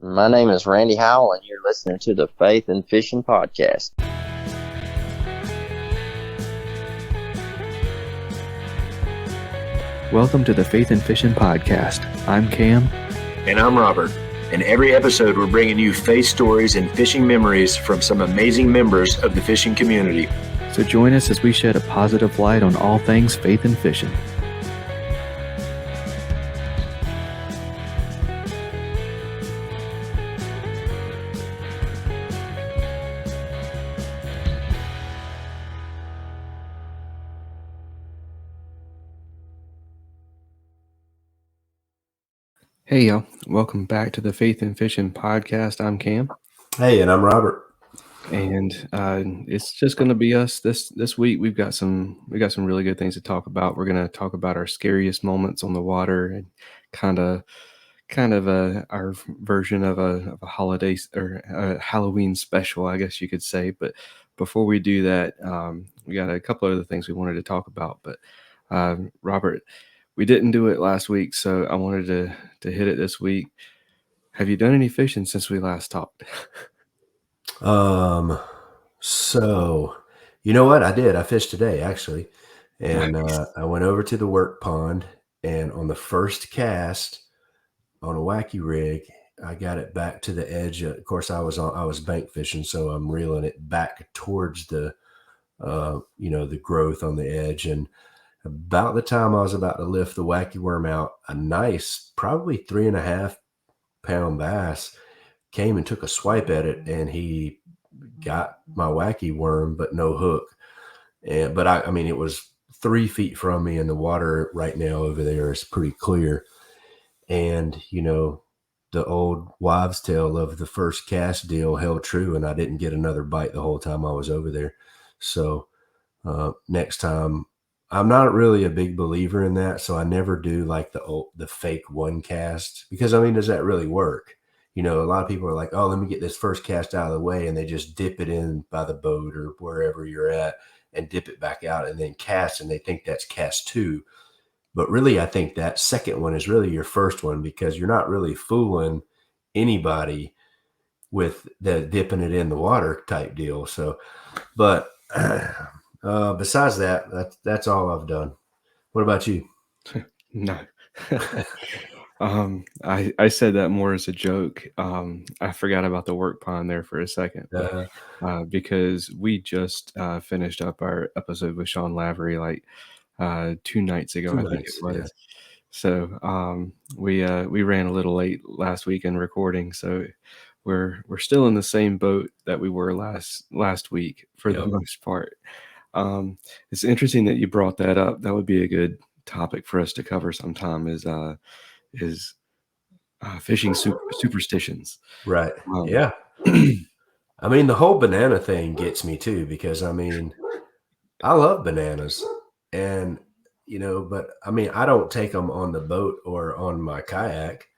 My name is Randy Howell, and you're listening to the Faith and Fishing Podcast. Welcome to the Faith and Fishing Podcast. I'm Cam. And I'm Robert. In every episode, we're bringing you faith stories and fishing memories from some amazing members of the fishing community. So join us as we shed a positive light on all things faith and fishing. Hey y'all, welcome back to the Faith and Fishing Podcast. I'm Cam. Hey, and I'm Robert. And it's just going to be us this week. We got some really good things to talk about. We're going to talk about our scariest moments on the water and kind of our version of a holiday or a Halloween special, I guess you could say. But before we do that, we got a couple of other things we wanted to talk about. But Robert, we didn't do it last week, so I wanted to hit it this week. Have you done any fishing since we last talked? So you know what? I did. I fished today, actually. And Nice. I went over to the work pond, and on the first cast on a wacky rig, I got it back to the edge. Of course, I was bank fishing, so I'm reeling it back towards the the growth on the edge. And about the time I was about to lift the wacky worm out, a nice, probably 3.5 pound bass came and took a swipe at it, and he got my wacky worm, but no hook. But I mean, it was 3 feet from me, and the water right now over there is pretty clear. And, the old wives' tale of the first cast deal held true, and I didn't get another bite the whole time I was over there. So next time, I'm not really a big believer in that. So I never do like the fake one cast, because, I mean, does that really work? A lot of people are like, oh, let me get this first cast out of the way. And they just dip it in by the boat or wherever you're at and dip it back out and then cast. And they think that's cast 2. But really, I think that second one is really your first one, because you're not really fooling anybody with the dipping it in the water type deal. So, but besides that's all I've done. What about you? No. I said that more as a joke. I forgot about the work pond there for a second, because we just finished up our episode with Sean Lavery like 2 nights ago, I think it was. Yeah. So we ran a little late last week in recording, so we're still in the same boat that we were last week for the most part. It's interesting that you brought that up. That would be a good topic for us to cover sometime. Is fishing superstitions. Right. Yeah. I mean, the whole banana thing gets me too, because, I mean, I love bananas, and, but I mean, I don't take them on the boat or on my kayak,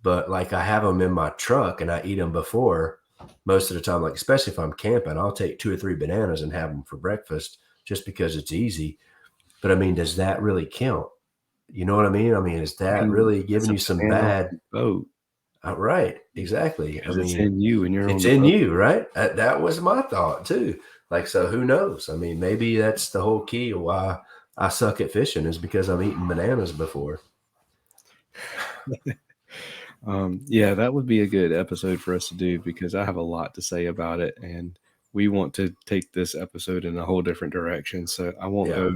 but like I have them in my truck and I eat them before most of the time. Like, especially if I'm camping, I'll take 2 or 3 bananas and have them for breakfast just because it's easy. But I mean, does that really count? You know what I mean? I mean, is that really giving you some bad boat? Right. Exactly. I mean, it's in you, and you're it's in you, right? That was my thought too. Like, so who knows? I mean, maybe that's the whole key of why I suck at fishing, is because I'm eating bananas before. Yeah, that would be a good episode for us to do, because I have a lot to say about it, and we want to take this episode in a whole different direction. So I won't go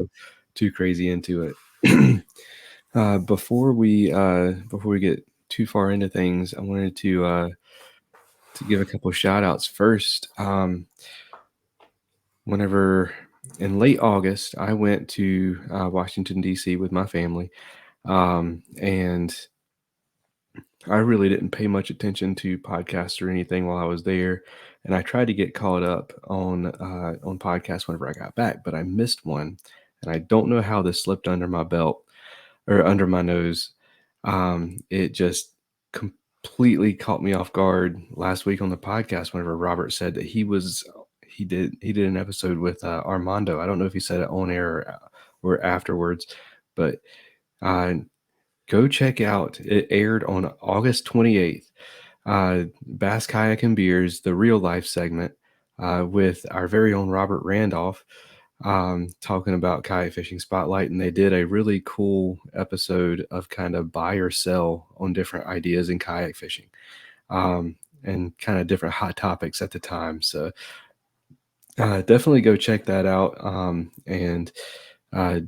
too crazy into it. Before we get too far into things, I wanted to give a couple of shout outs first. Whenever in late August, I went to Washington, D.C. with my family, and I really didn't pay much attention to podcasts or anything while I was there. And I tried to get caught up on podcasts whenever I got back, but I missed one. And I don't know how this slipped under my belt or under my nose. It just completely caught me off guard last week on the podcast whenever Robert said that he did an episode with Armando. I don't know if he said it on air or afterwards, but go check out. It aired on August 28th. Bass Kayak and Beers, the real life segment, with our very own Robert Randolph, talking about kayak fishing spotlight. And they did a really cool episode of kind of buy or sell on different ideas in kayak fishing, and kind of different hot topics at the time. So definitely go check that out. And I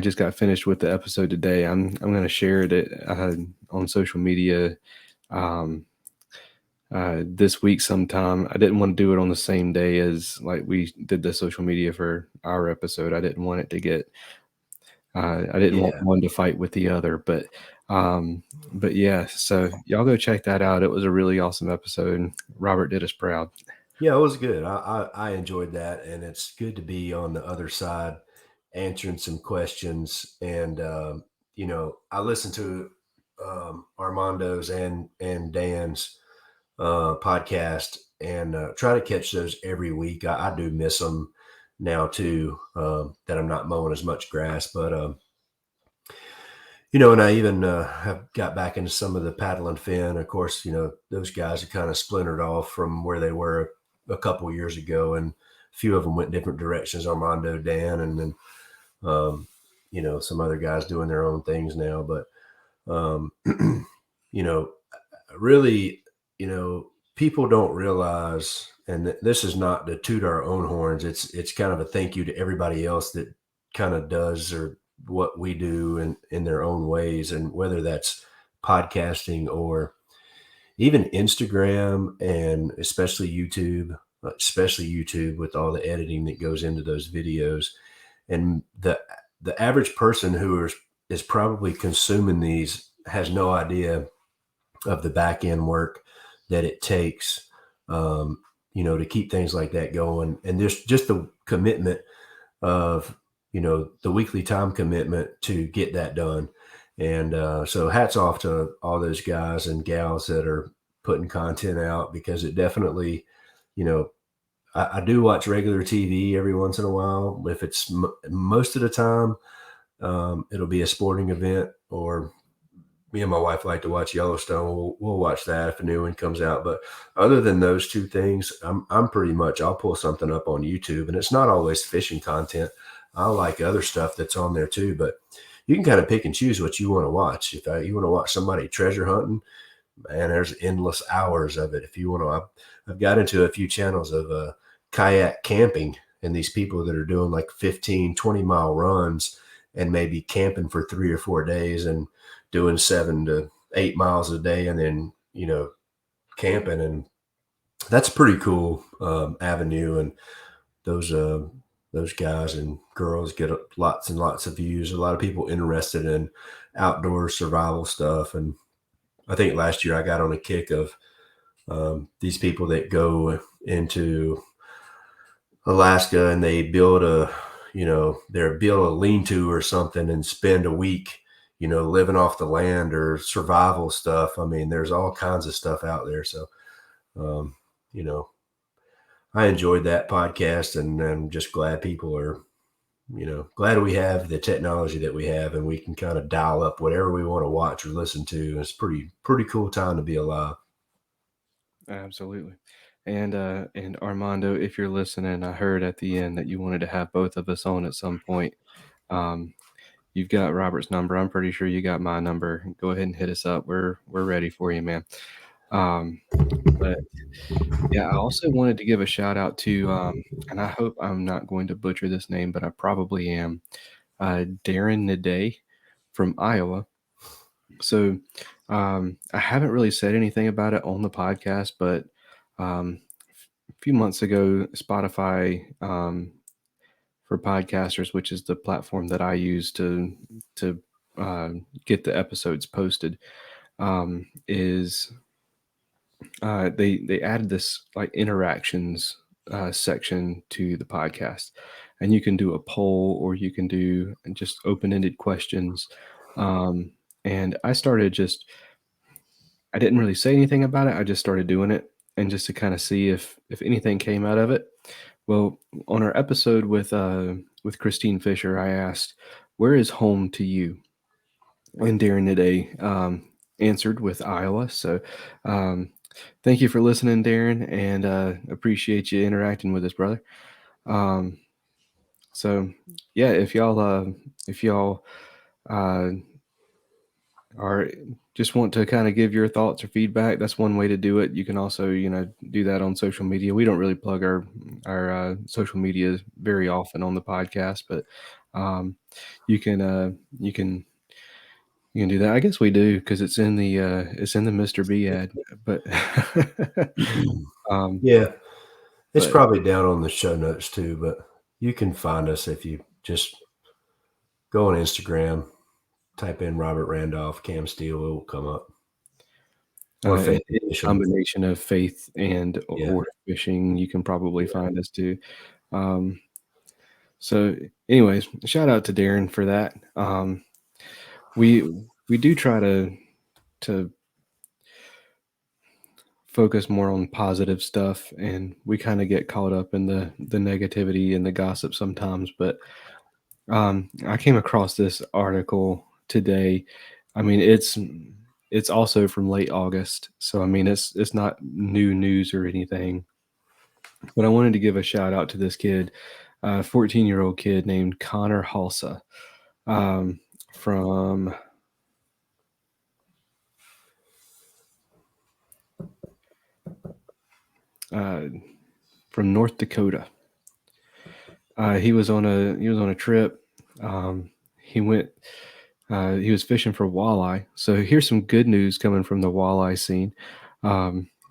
just got finished with the episode today. I'm going to share it on social media this week sometime. I didn't want to do it on the same day as like we did the social media for our episode. I didn't want it to get I didn't want one to fight with the other, but yeah, so y'all go check that out. It was a really awesome episode. Robert did us proud. Yeah, it was good. I enjoyed that, and it's good to be on the other side answering some questions. And I listened to Armando's and Dan's podcast, and try to catch those every week. I do miss them now too, that I'm not mowing as much grass, but and I even have got back into some of the paddle and fin. Of course, those guys are kind of splintered off from where they were a couple years ago, and a few of them went different directions. Armando, Dan, and then some other guys doing their own things now. But really, people don't realize, and this is not to toot our own horns. It's kind of a thank you to everybody else that kind of does or what we do in their own ways, and whether that's podcasting or even Instagram, and especially YouTube with all the editing that goes into those videos. And the average person who is probably consuming these has no idea of the back end work that it takes, to keep things like that going. And there's just the commitment of, the weekly time commitment to get that done. And so hats off to all those guys and gals that are putting content out, because it definitely, I do watch regular TV every once in a while. If it's most of the time, it'll be a sporting event, or me and my wife like to watch Yellowstone. We'll watch that if a new one comes out. But other than those two things, I'm pretty much, I'll pull something up on YouTube, and it's not always fishing content. I like other stuff that's on there too, but you can kind of pick and choose what you want to watch. If you want to watch somebody treasure hunting, man, there's endless hours of it. If you want to, I've got into a few channels of kayak camping, and these people that are doing like 15, 20-mile runs and maybe camping for 3 or 4 days and doing 7 to 8 miles a day, and then, camping. And that's a pretty cool avenue. And those guys and girls get lots and lots of views. A lot of people interested in outdoor survival stuff. And I think last year I got on a kick of these people that go into Alaska and they build a lean-to or something and spend a week, living off the land or survival stuff. I mean, there's all kinds of stuff out there. So, I enjoyed that podcast, and I'm just glad people are, glad we have the technology that we have, and we can kind of dial up whatever we want to watch or listen to. It's pretty cool time to be alive. Absolutely. And Armando, if you're listening, I heard at the end that you wanted to have both of us on at some point. You've got Robert's number. I'm pretty sure you got my number. Go ahead and hit us up. We're ready for you, man. But yeah, I also wanted to give a shout out to, and I hope I'm not going to butcher this name, but I probably am, Darren Naday from Iowa. So I haven't really said anything about it on the podcast, but a few months ago, Spotify for podcasters, which is the platform that I use to get the episodes posted, is they added this like interactions section to the podcast, and you can do a poll or you can do just open-ended questions. And I didn't really say anything about it. I just started doing it, and just to kind of see if anything came out of it. Well, on our episode with Christine Fisher, I asked, "Where is home to you?" And Darren today answered with Iowa. So thank you for listening, Darren, and appreciate you interacting with us, brother. So yeah, if y'all uh, are just want to kind of give your thoughts or feedback, that's one way to do it. You can also, do that on social media. We don't really plug our social media very often on the podcast, but you can do that. I guess we do because it's in the Mr. B ad. But Yeah. It's but probably down on the show notes too, but you can find us if you just go on Instagram, type in Robert Randolph, Cam Steele, it will come up. Or Faith any Fishn. combination of faith and Yeah. or fishing, you can probably find us too. So anyways, shout out to Darren for that. We do try to focus more on positive stuff, and we kind of get caught up in the negativity and the gossip sometimes. But I came across this article today. I mean, it's also from late August, so I mean, it's not new news or anything. But I wanted to give a shout out to this kid, 14-year-old kid named Connor Halsa, from North Dakota. He was on a trip. He went. He was fishing for walleye. So here's some good news coming from the walleye scene.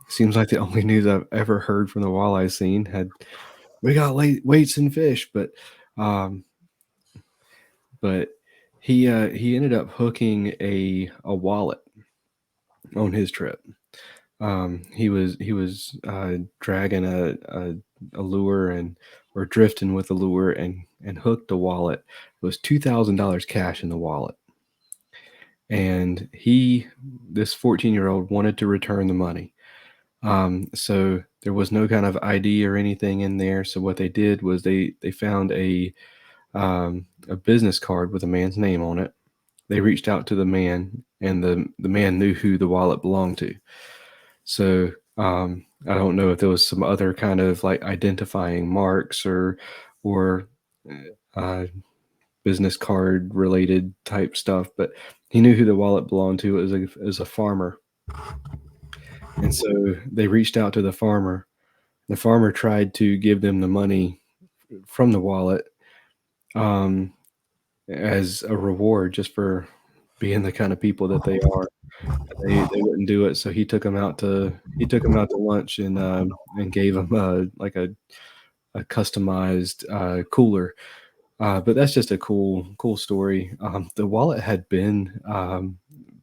Seems like the only news I've ever heard from the walleye scene had we got weights and fish, but he ended up hooking a wallet on his trip. He was dragging a lure or drifting with a lure and hooked a wallet. It was $2,000 cash in the wallet. And this 14-year-old wanted to return the money. So there was no kind of ID or anything in there. So what they did was they found a business card with a man's name on it. They reached out to the man, and the man knew who the wallet belonged to. So I don't know if there was some other kind of like identifying marks or business card related type stuff, but he knew who the wallet belonged to as a farmer. And so they reached out to the farmer. The farmer tried to give them the money from the wallet as a reward just for being the kind of people that they are. They wouldn't do it, so he took them out to lunch and gave them like a customized cooler. But that's just a cool story. The wallet had been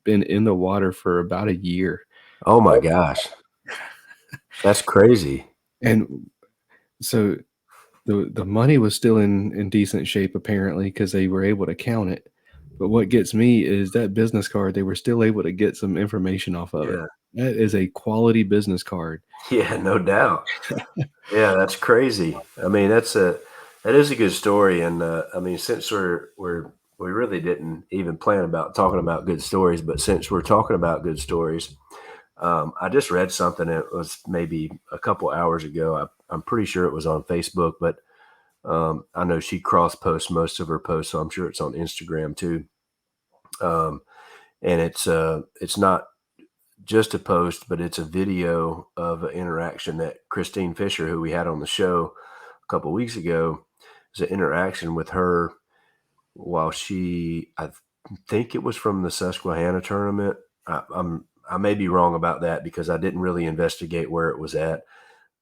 in the water for about a year. Oh my gosh. That's crazy. And so the money was still in decent shape, apparently, because they were able to count it. But what gets me is that business card, they were still able to get some information off of it. That is a quality business card. Yeah, no doubt. Yeah, that's crazy. I mean, that is a good story. And I mean, since we really didn't even plan about talking about good stories, but since we're talking about good stories, I just read something. It was maybe a couple hours ago. I'm pretty sure it was on Facebook, but I know she cross posts most of her posts, so I'm sure it's on Instagram too. And it's not just a post, but it's a video of an interaction that Christine Fisher, who we had on the show a couple of weeks ago, is an interaction with her while I think it was from the Susquehanna tournament. I may be wrong about that because I didn't really investigate where it was at.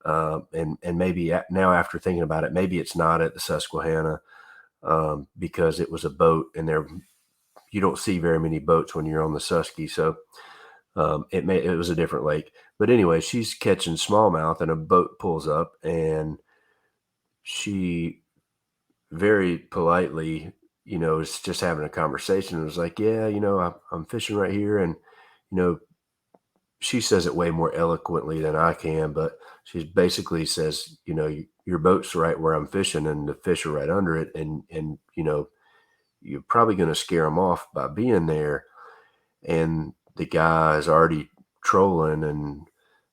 And maybe now after thinking about it, maybe it's not at the Susquehanna because it was a boat, and you don't see very many boats when you're on the Susky. So it was a different lake. But anyway, she's catching smallmouth, and a boat pulls up, and she very politely, is just having a conversation. It was like, yeah, I'm fishing right here, and she says it way more eloquently than I can, but she basically says, your boat's right where I'm fishing and the fish are right under it. And you're probably going to scare them off by being there. And the guy is already trolling and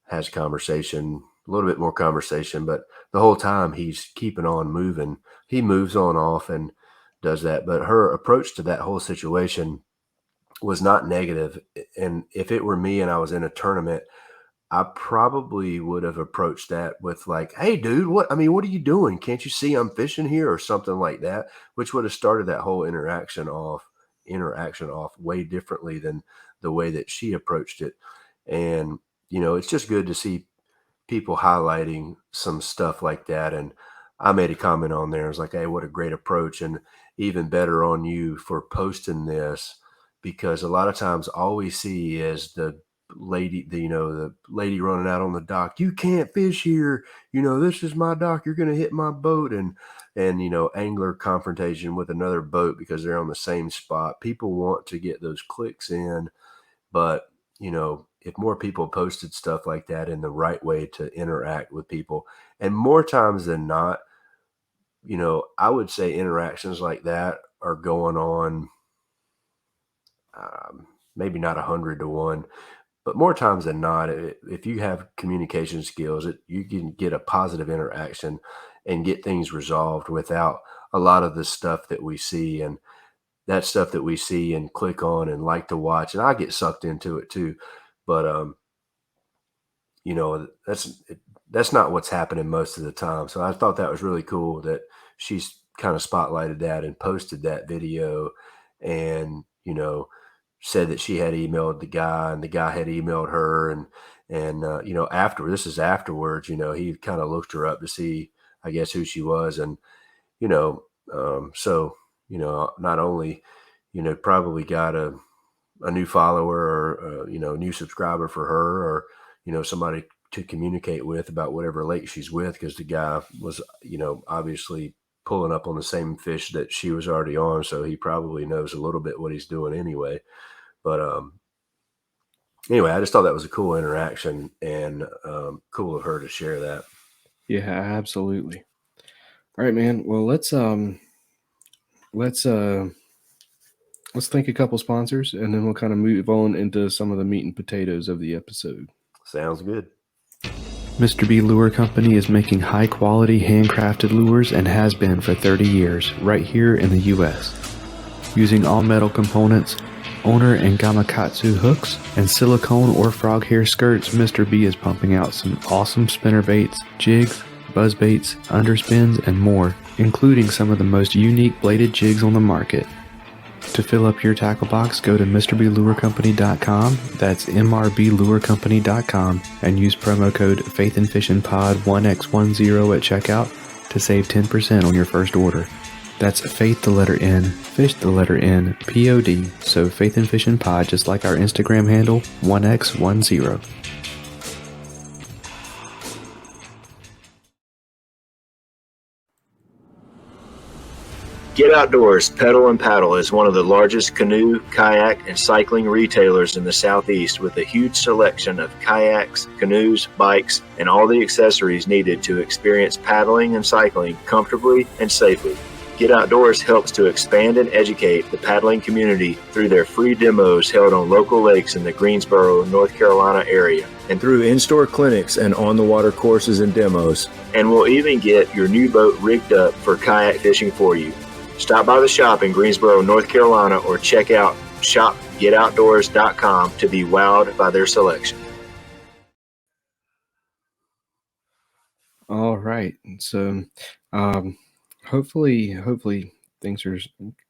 has conversation, a little bit more conversation, but the whole time he's keeping on moving. He moves on off and does that. But her approach to that whole situation was not negative. And if it were me and I was in a tournament, I probably would have approached that with like, "Hey, dude, what are you doing? Can't you see I'm fishing here?" or something like that, which would have started that whole interaction off way differently than the way that she approached it. And it's just good to see people highlighting some stuff like that. And I made a comment on there. I was like, "Hey, what a great approach, and even better on you for posting this," because a lot of times all we see is the lady running out on the dock. "You can't fish here. This is my dock. You're going to hit my boat." And angler confrontation with another boat because they're on the same spot. People want to get those clicks in, but if more people posted stuff like that in the right way to interact with people, and more times than not, I would say interactions like that are going on, maybe not 100 to 1, but more times than not, if you have communication skills, you can get a positive interaction and get things resolved without a lot of the stuff that we see. And that stuff that we see and click on and like to watch, and I get sucked into it too. But that's not what's happening most of the time. So I thought that was really cool that she's kind of spotlighted that and posted that video, and said that she had emailed the guy and the guy had emailed her, and after this is afterwards, he kind of looked her up to see, I guess, who she was. And so not only probably got a new follower or new subscriber for her, or somebody to communicate with about whatever lake she's with, because the guy was obviously pulling up on the same fish that she was already on, so he probably knows a little bit what he's doing anyway. But anyway, I just thought that was a cool interaction, and cool of her to share that. Yeah, absolutely. All right, man. Well, let's thank a couple sponsors, and then we'll kind of move on into some of the meat and potatoes of the episode. Sounds good. Mr. B Lure Company is making high-quality handcrafted lures and has been for 30 years right here in the U.S. Using all-metal components, owner and gamakatsu hooks, and silicone or frog hair skirts, Mr. B is pumping out some awesome spinner baits, jigs, buzz baits, underspins, and more, including some of the most unique bladed jigs on the market. To fill up your tackle box, go to MrBLureCompany.com, that's MRBLureCompany.com, and use promo code faithnfishnpod1x10 at checkout to save 10% on your first order. That's faith the letter N, fish the letter N, POD, so Faith and Fishing Pod, just like our Instagram handle, 1x10. Get Outdoors Pedal and Paddle is one of the largest canoe, kayak, and cycling retailers in the Southeast, with a huge selection of kayaks, canoes, bikes, and all the accessories needed to experience paddling and cycling comfortably and safely. Get Outdoors helps to expand and educate the paddling community through their free demos held on local lakes in the Greensboro, North Carolina area, and through in-store clinics and on-the-water courses and demos. And we'll even get your new boat rigged up for kayak fishing for you. Stop by the shop in Greensboro, North Carolina, or check out shopgetoutdoors.com to be wowed by their selection. All right. So hopefully things are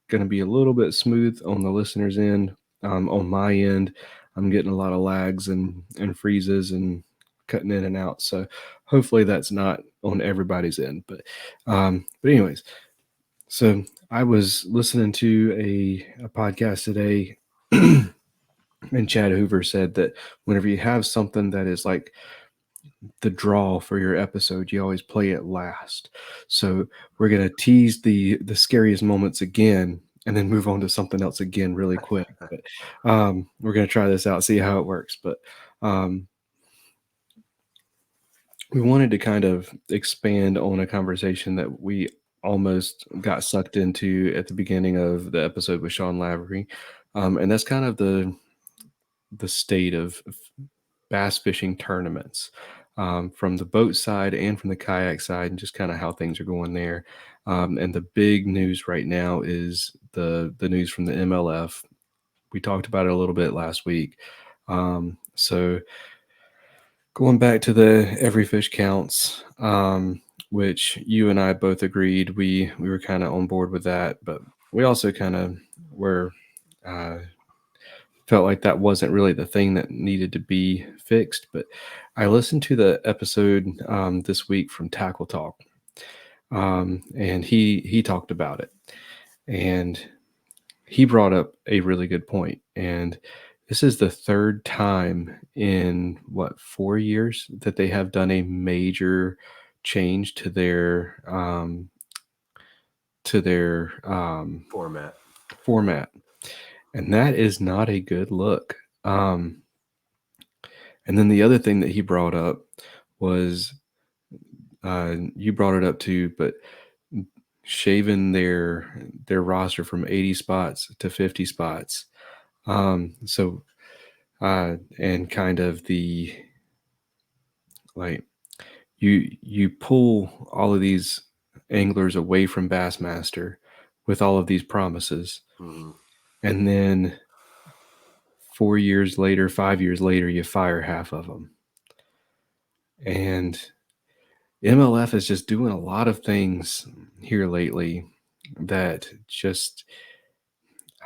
going to be a little bit smooth on the listener's end. On my end, I'm getting a lot of lags and freezes and cutting in and out. So hopefully that's not on everybody's end. But anyways, so I was listening to a podcast today, and Chad Hoover said that whenever you have something that is like the draw for your episode, you always play it last. So we're going to tease the scariest moments again and then move on to something else again really quick. But we're going to try this out, see how it works. But we wanted to kind of expand on a conversation that we almost got sucked into at the beginning of the episode with Sean Lavery. And that's kind of the the state of bass fishing tournaments, from the boat side and from the kayak side, and just kind of how things are going there. And the big news right now is the news from the MLF. We talked about it a little bit last week. So going back to the every fish counts, which you and I both agreed we were kind of on board with that, but we also kind of were felt like that wasn't really the thing that needed to be fixed. But I listened to the episode this week from Tackle Talk, and he talked about it, and he brought up a really good point. And this is the third time in 4 years that they have done a major change to their format, and that is not a good look. And then the other thing that he brought up was, you brought it up too, but shaving their roster from 80 spots to 50 spots. So and kind of the, like, you pull all of these anglers away from Bassmaster with all of these promises, and then 4 years later, 5 years later, you fire half of them. And MLF is just doing a lot of things here lately that just,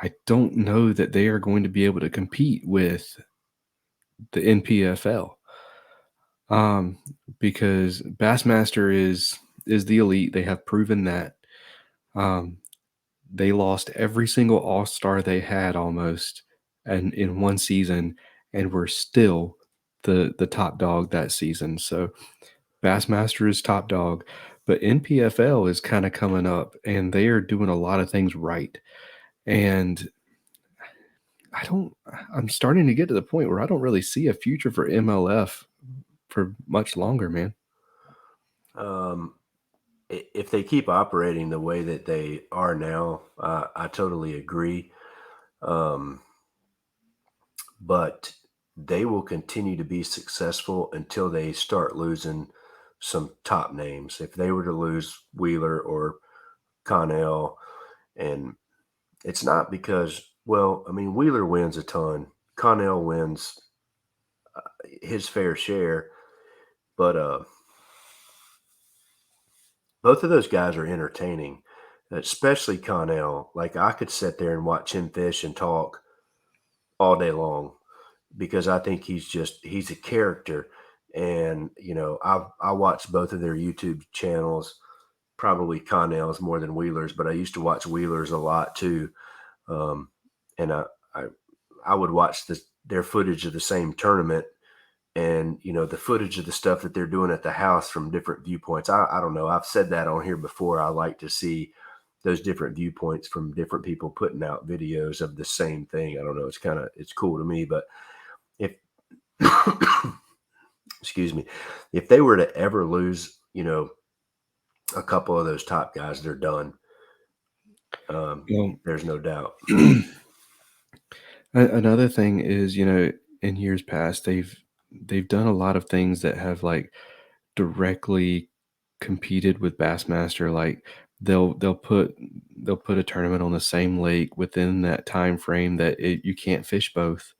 I don't know that they are going to be able to compete with the NPFL, because Bassmaster is the elite. They have proven that. They lost every single all-star they had almost and in one season, and were still the top dog that season. So Bassmaster is top dog, but NPFL is kind of coming up, and they are doing a lot of things right. And I'm starting to get to the point where I don't really see a future for MLF for much longer, man. If they keep operating the way that they are now, I totally agree. But they will continue to be successful until they start losing some top names. If they were to lose Wheeler or Connell, and it's not because, well, I mean, Wheeler wins a ton, Connell wins his fair share, but both of those guys are entertaining, especially Connell. Like, I could sit there and watch him fish and talk all day long, because I think he's a character. And, I watch both of their YouTube channels, probably Connell's more than Wheeler's, but I used to watch Wheeler's a lot too. And I would watch their footage of the same tournament, and, the footage of the stuff that they're doing at the house from different viewpoints. I don't know. I've said that on here before. I like to see those different viewpoints from different people putting out videos of the same thing. I don't know. It's cool to me. But if, excuse me, if they were to ever lose, a couple of those top guys, they're done. There's no doubt. Another thing is, in years past, they've done a lot of things that have, like, directly competed with Bassmaster. Like, they'll put a tournament on the same lake within that time frame that you can't fish both.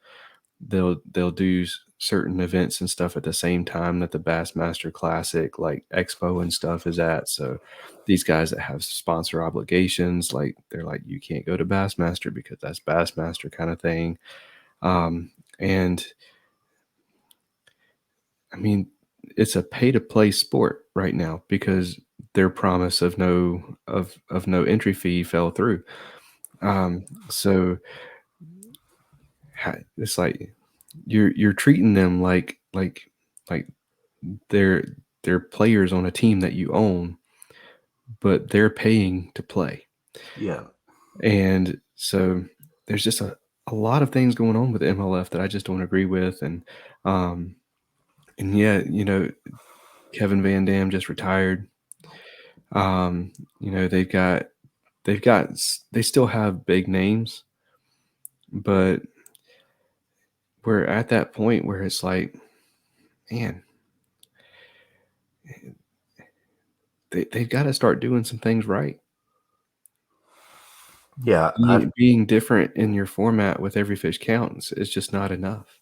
They'll do certain events and stuff at the same time that the Bassmaster Classic, like Expo and stuff, is at. So these guys that have sponsor obligations, like, they're like, you can't go to Bassmaster because that's Bassmaster kind of thing. And I mean, it's a pay to play sport right now because their promise of no entry fee fell through. So it's like you're treating them like they're players on a team that you own, but they're paying to play. Yeah. And so there's just a lot of things going on with MLF that I just don't agree with. And yeah, Kevin Van Dam just retired. They still have big names, but we're at that point where it's like, man, they've got to start doing some things right. Yeah, Being different in your format with every fish counts is just not enough.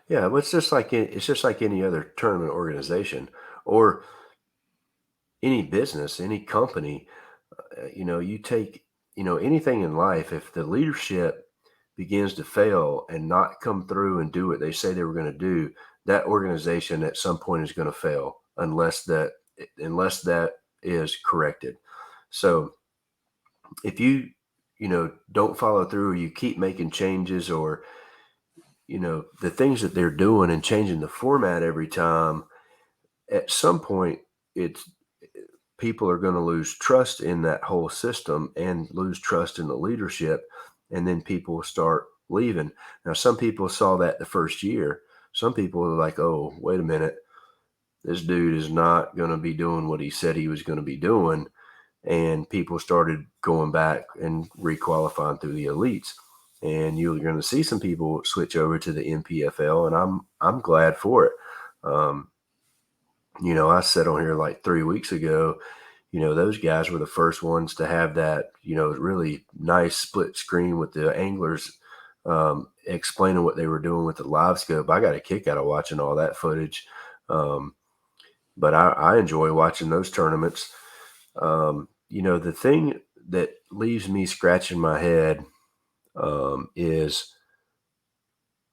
yeah. Well, it's just like any other tournament organization or any business, any company. You take anything in life. If the leadership begins to fail and not come through and do what they say they were going to do, that organization at some point is going to fail unless that is corrected. So if you don't follow through, or you keep making changes, or the things that they're doing and changing the format every time, at some point it's people are going to lose trust in that whole system and lose trust in the leadership, and then people start leaving. Now, some people saw that the first year. Some people are like, oh, wait a minute, this dude is not going to be doing what he said he was going to be doing. And people started going back and requalifying through the elites. And you're going to see some people switch over to the NPFL, and I'm glad for it. I said on here like 3 weeks ago, those guys were the first ones to have that, really nice split screen with the anglers explaining what they were doing with the live scope. I got a kick out of watching all that footage. But I enjoy watching those tournaments. The thing that leaves me scratching my head is,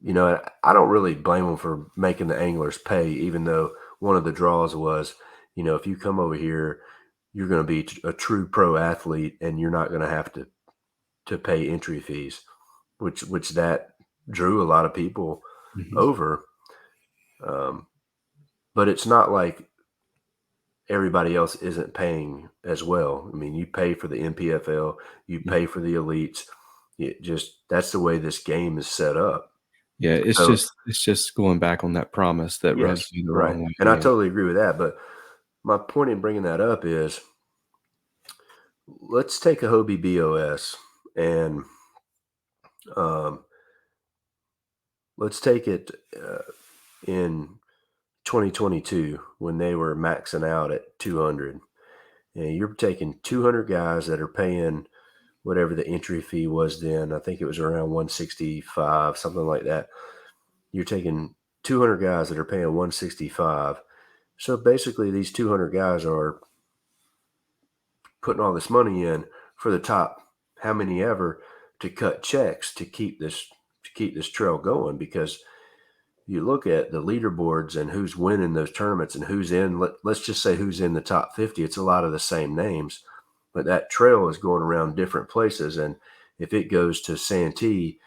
I don't really blame them for making the anglers pay, even though one of the draws was, if you come over here, you're going to be a true pro athlete and you're not going to have to pay entry fees, which that drew a lot of people over. But it's not like everybody else isn't paying as well. I mean, you pay for the NPFL, you pay for the elites. That's the way this game is set up. Yeah, it's just going back on that promise that rubs you the wrong way. And I totally agree with that. But my point in bringing that up is, let's take a Hobie BOS and let's take it in 2022 when they were maxing out at 200. And you're taking 200 guys that are paying whatever the entry fee was then. I think it was around 165, something like that. You're taking 200 guys that are paying 165. So basically these 200 guys are putting all this money in for the top how many ever to cut checks to keep this trail going. Because you look at the leaderboards and who's winning those tournaments and who's in, let's just say who's in the top 50. It's a lot of the same names, but that trail is going around different places. And if it goes to Santee,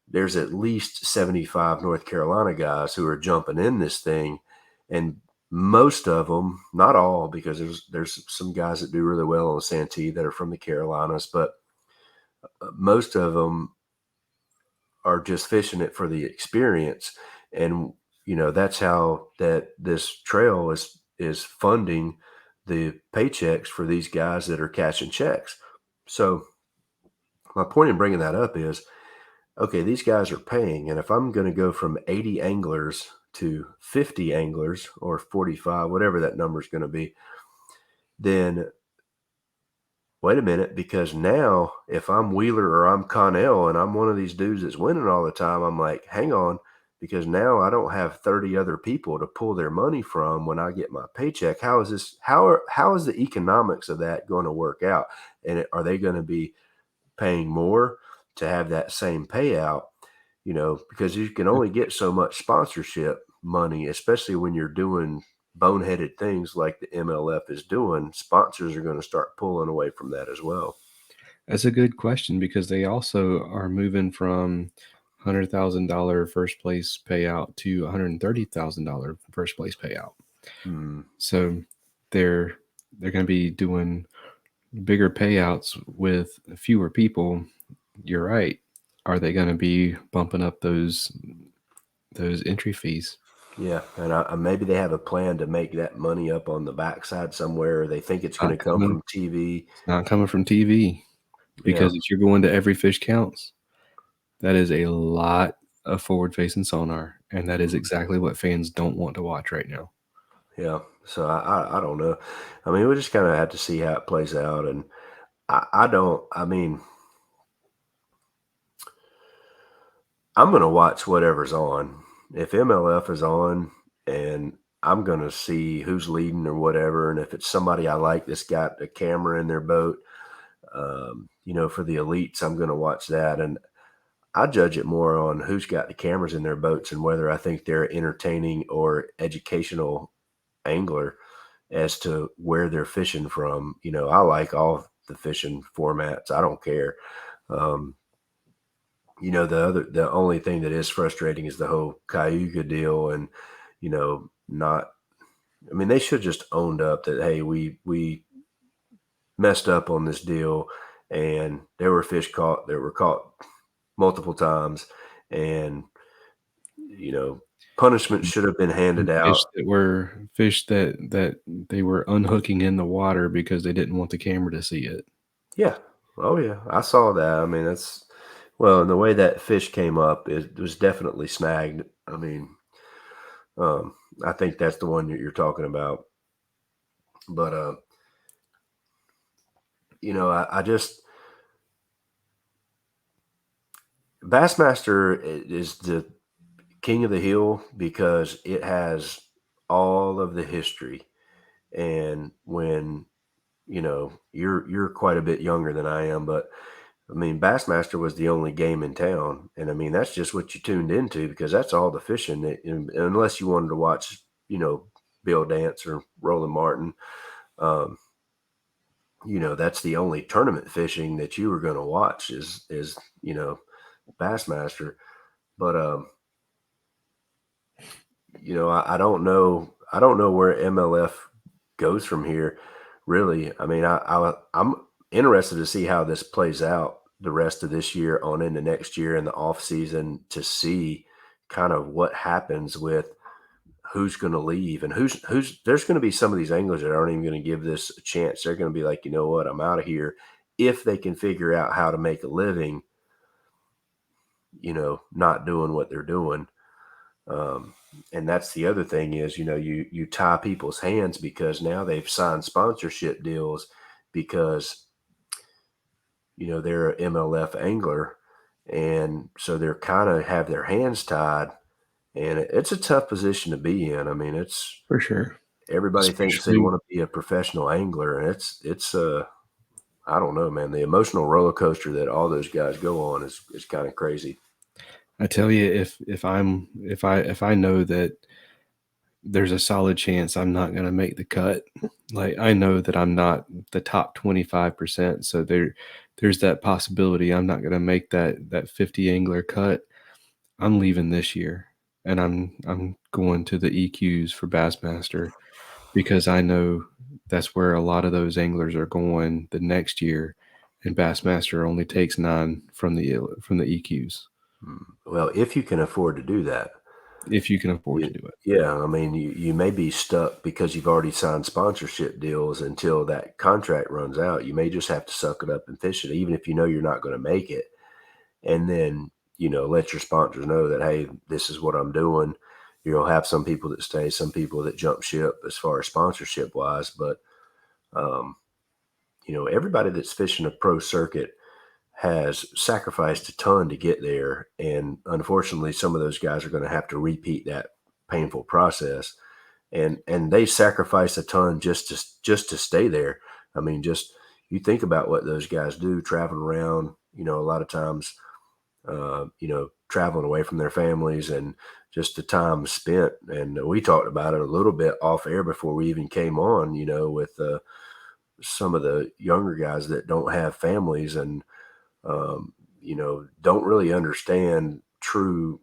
there's at least 75 North Carolina guys who are jumping in this thing. And most of them, not all, because there's some guys that do really well on Santee that are from the Carolinas, but most of them are just fishing it for the experience. And, that's how that this trail is funding the paychecks for these guys that are cashing checks. So my point in bringing that up is, okay, these guys are paying. And if I'm going to go from 80 anglers to 50 anglers or 45, whatever that number is going to be, then wait a minute, because now if I'm Wheeler or I'm Connell and I'm one of these dudes that's winning all the time, I'm like, hang on, because now I don't have 30 other people to pull their money from when I get my paycheck. How is this? How is the economics of that going to work out? And are they going to be paying more to have that same payout? Because you can only get so much sponsorship money, especially when you're doing boneheaded things like the MLF is doing. Sponsors are going to start pulling away from that as well. That's a good question, because they also are moving from $100,000 first place payout to $130,000 first place payout. So they're going to be doing bigger payouts with fewer people. You're right. Are they going to be bumping up those entry fees? Yeah, and maybe they have a plan to make that money up on the backside somewhere. Or they think it's going to come from TV. It's not coming from TV, because if you're going to every fish counts, that is a lot a forward-facing sonar, and that is exactly what fans don't want to watch right now. Yeah. So I don't know. I mean, we just kind of have to see how it plays out. And I mean, I'm going to watch whatever's on. If MLF is on, and I'm going to see who's leading or whatever. And if it's somebody I like that's got a camera in their boat, for the elites, I'm going to watch that. And I judge it more on who's got the cameras in their boats and whether I think they're entertaining or educational angler as to where they're fishing from. I like all the fishing formats. I don't care. The only thing that is frustrating is the whole Cayuga deal, and not. I mean, they should just owned up that, hey, we messed up on this deal, and there were fish caught that were caught multiple times, and punishment should have been handed out. Fish that they were unhooking in the water because they didn't want the camera to see it. Yeah. Oh yeah, I saw that. I mean, and the way that fish came up, it was definitely snagged. I mean, I think that's the one that you're talking about. But I just Bassmaster is the king of the hill because it has all of the history. And when you're quite a bit younger than I am, but I mean, Bassmaster was the only game in town, and I mean that's just what you tuned into because that's all the fishing. Unless you wanted to watch, Bill Dance or Roland Martin, um, that's the only tournament fishing that you were going to watch is Bassmaster. But I don't know. I don't know where MLF goes from here. Really, I mean, I'm interested to see how this plays out the rest of this year on into next year in the off season to see kind of what happens with who's going to leave and who's there's going to be some of these anglers that aren't even going to give this a chance. They're going to be like, you know what, I'm out of here if they can figure out how to make a living, not doing what they're doing. And that's the other thing is, you tie people's hands because now they've signed sponsorship deals because, they're an MLF angler. And so they're kind of have their hands tied, and it's a tough position to be in. I mean, it's For sure. everybody thinks they Especially want to be a professional angler, and it's I don't know, man, the emotional roller coaster that all those guys go on is kind of crazy. I tell you, if I know that there's a solid chance I'm not going to make the cut, like I know that I'm not the top 25%, so there's that possibility I'm not going to make that 50 angler cut. I'm leaving this year, and I'm going to the EQs for Bassmaster because I know that's where a lot of those anglers are going the next year, and Bassmaster only takes 9 from the EQs. Well, if you can afford to do that. If you can afford to do it. Yeah, I mean, you may be stuck because you've already signed sponsorship deals until that contract runs out. You may just have to suck it up and fish it, even if you know you're not going to make it. And then, let your sponsors know that, hey, this is what I'm doing. You'll have some people that stay, some people that jump ship as far as sponsorship wise. But, everybody that's fishing a pro circuit has sacrificed a ton to get there. And unfortunately, some of those guys are going to have to repeat that painful process. And they sacrifice a ton just to stay there. I mean, just you think about what those guys do traveling around, a lot of times, traveling away from their families and just the time spent. And we talked about it a little bit off air before we even came on, with some of the younger guys that don't have families and, don't really understand true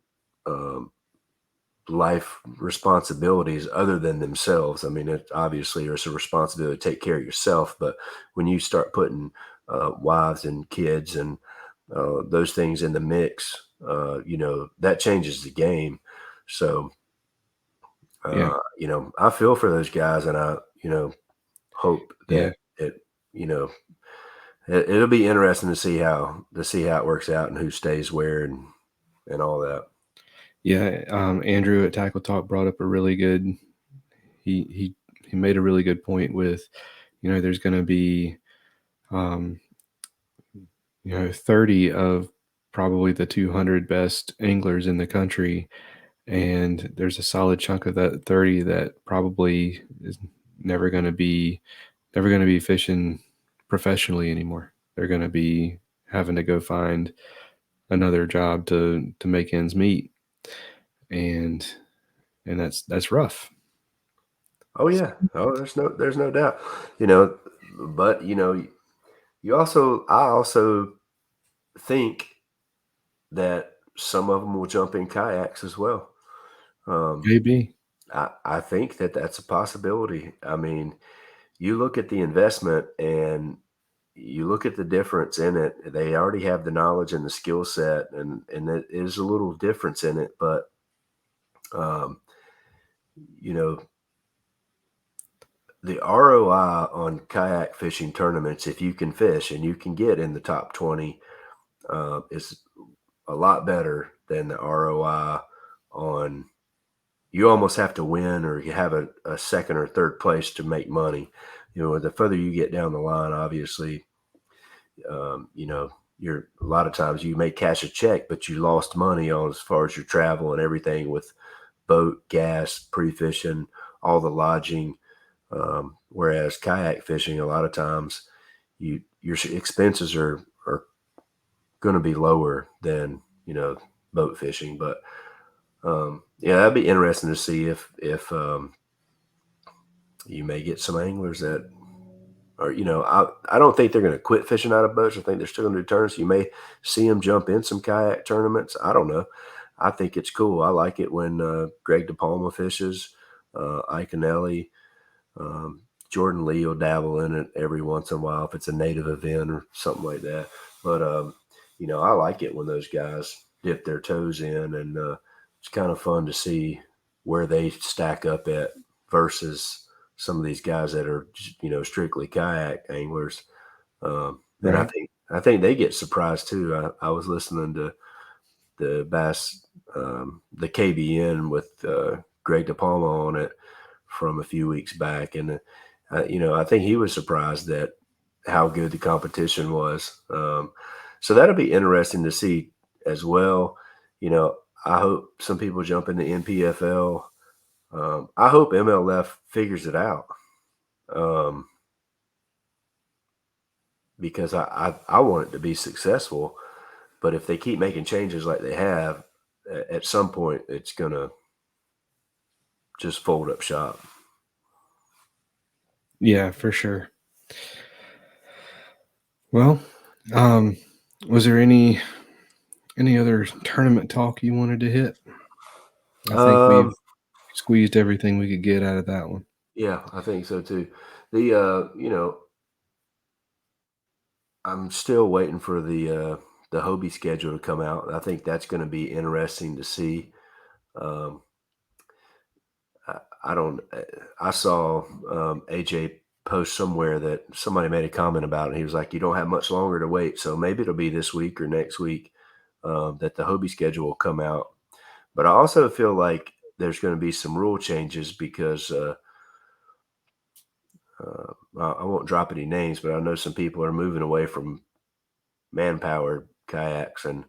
life responsibilities other than themselves. I mean, it obviously is a responsibility to take care of yourself, but when you start putting wives and kids and those things in the mix, that changes the game. So, Yeah. I feel for those guys, and I, hope Yeah. that it'll be interesting to see how it works out and who stays where and all that. Yeah, Andrew at Tackle Talk brought up a really good. He made a really good point with, there's going to be, um, 30 of probably the 200 best anglers in the country, and there's a solid chunk of that 30 that probably is never going to be fishing professionally anymore. They're going to be having to go find another job to make ends meet, and that's rough. Oh yeah. Oh, there's no doubt. But I also think that some of them will jump in kayaks as well. Maybe. I think that that's a possibility. I mean, you look at the investment and you look at the difference in it. They already have the knowledge and the skill set, and it is a little difference in it. But um, you know, the ROI on kayak fishing tournaments, if you can fish and you can get in the top 20, is a lot better than the ROI on. You almost have to win or you have a second or third place to make money. The further you get down the line, obviously, you're a lot of times you may cash a check, but you lost money on as far as your travel and everything with boat, gas, pre-fishing, all the lodging. Whereas kayak fishing, a lot of times your expenses are going to be lower than, boat fishing. But yeah, that'd be interesting to see if you may get some anglers that are, I don't think they're going to quit fishing out of boats. I think they're still going to do tournaments. You may see them jump in some kayak tournaments. I don't know. I think it's cool. I like it when Greg DePalma fishes, Ike Anelli, Jordan Lee will dabble in it every once in a while if it's a native event or something like that. But, I like it when those guys dip their toes in, and it's kind of fun to see where they stack up at versus some of these guys that are, strictly kayak anglers. And Right. I think they get surprised too. I was listening to the Bass, the KBN with Greg DePalma on it from a few weeks back, and I think he was surprised at how good the competition was. So that'll be interesting to see as well. I hope some people jump into NPFL. I hope MLF figures it out, because I want it to be successful. But if they keep making changes like they have, at some point it's going to just fold up shop. Yeah, for sure. Well, was there any other tournament talk you wanted to hit? I think we've squeezed everything we could get out of that one. Yeah, I think so too. I'm still waiting for the Hobie schedule to come out. I think that's going to be interesting to see. Um, I don't. I saw AJ post somewhere that somebody made a comment about it. He was like, "You don't have much longer to wait, so maybe it'll be this week or next week that the Hobie schedule will come out." But I also feel like there's going to be some rule changes because I won't drop any names, but I know some people are moving away from man-powered kayaks and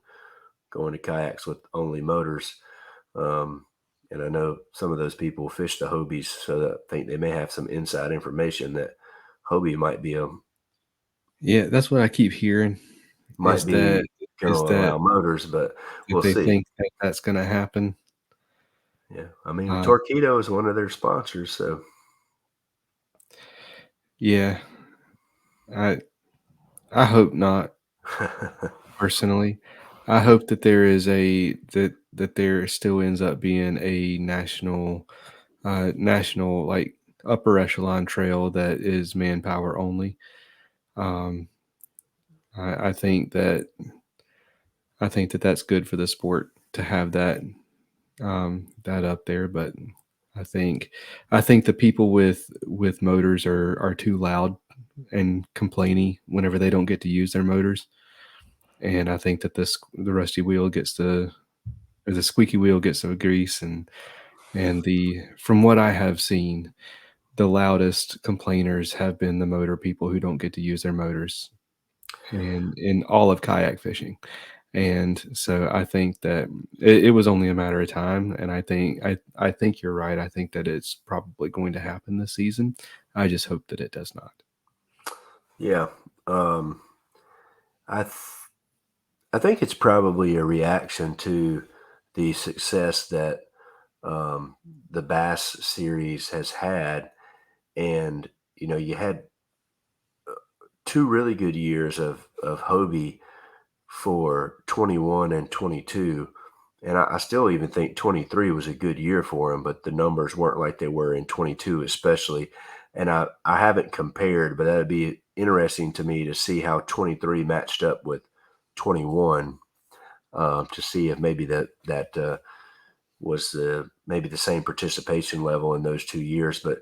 going to kayaks with only motors. And I know some of those people fish the Hobies, so that I think they may have some inside information that Hobie might be Yeah, that's what I keep hearing. going to Is that allow motors, but that we'll they see. think that that's going to happen? Yeah, I mean, Torquedo is one of their sponsors, so Yeah, I I hope not. Personally, I hope that there is that there still ends up being a national like upper echelon trail that is manpower only. Um, I think that that's good for the sport to have that that up there, but I think the people with motors are too loud and complainy whenever they don't get to use their motors, and I think that the rusty wheel gets or the squeaky wheel gets the grease, and from what I have seen, the loudest complainers have been the motor people who don't get to use their motors in all of kayak fishing. And so I think that it was only a matter of time, and I think you're right. I think that it's probably going to happen this season. I just hope that it does not. Yeah. I I think it's probably a reaction to the success that the Bass series has had. And, you had 2 really good years of Hobie for 21 and 22. And I still even think 23 was a good year for him, but the numbers weren't like they were in 22, especially. And I haven't compared, but that'd be interesting to me to see how 23 matched up with 21, to see if maybe that was maybe the same participation level in those 2 years. But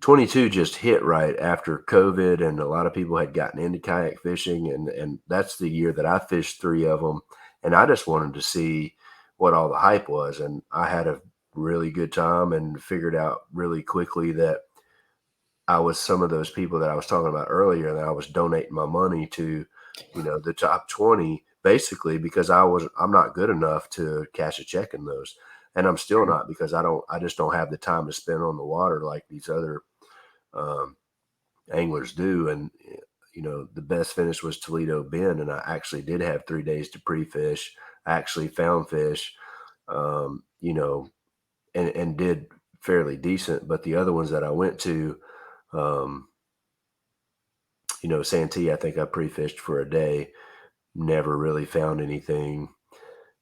22 just hit right after COVID, and a lot of people had gotten into kayak fishing, and that's the year that I fished 3 of them, and I just wanted to see what all the hype was, and I had a really good time and figured out really quickly that I was some of those people that I was talking about earlier, that I was donating my money to, the top 20, basically because I'm not good enough to cash a check in those. And I'm still not, because I just don't have the time to spend on the water like these other um, anglers do. And, the best finish was Toledo Bend. And I actually did have 3 days to pre-fish. I actually found fish, and did fairly decent. But the other ones that I went to, um, Santee, I think I pre-fished for a day, never really found anything.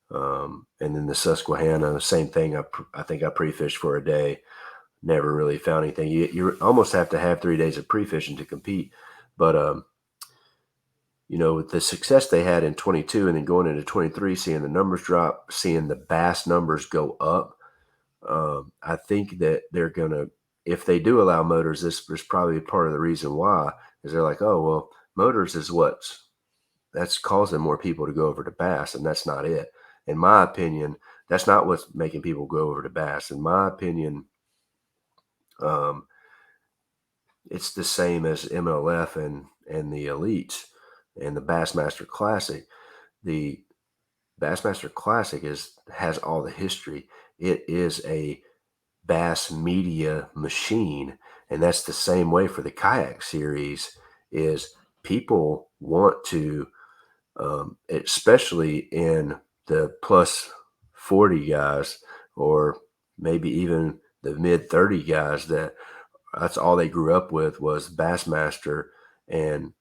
And then the Susquehanna, same thing. I think I pre-fished for a day, never really found anything. You almost have to have 3 days of pre-fishing to compete. But, with the success they had in 22 and then going into 23, seeing the numbers drop, seeing the bass numbers go up, I think that they're going to, if they do allow motors, this is probably part of the reason why, is they're like, oh, well, motors is that's causing more people to go over to bass, and that's not it. In my opinion, that's not what's making people go over to bass. In my opinion, it's the same as MLF and the Elites and the Bassmaster Classic. The Bassmaster Classic has all the history. It is a bass media machine, and that's the same way for the kayak series. Is people want to, especially in the plus 40 guys, or maybe even the mid 30 guys, that's all they grew up with was Bassmaster and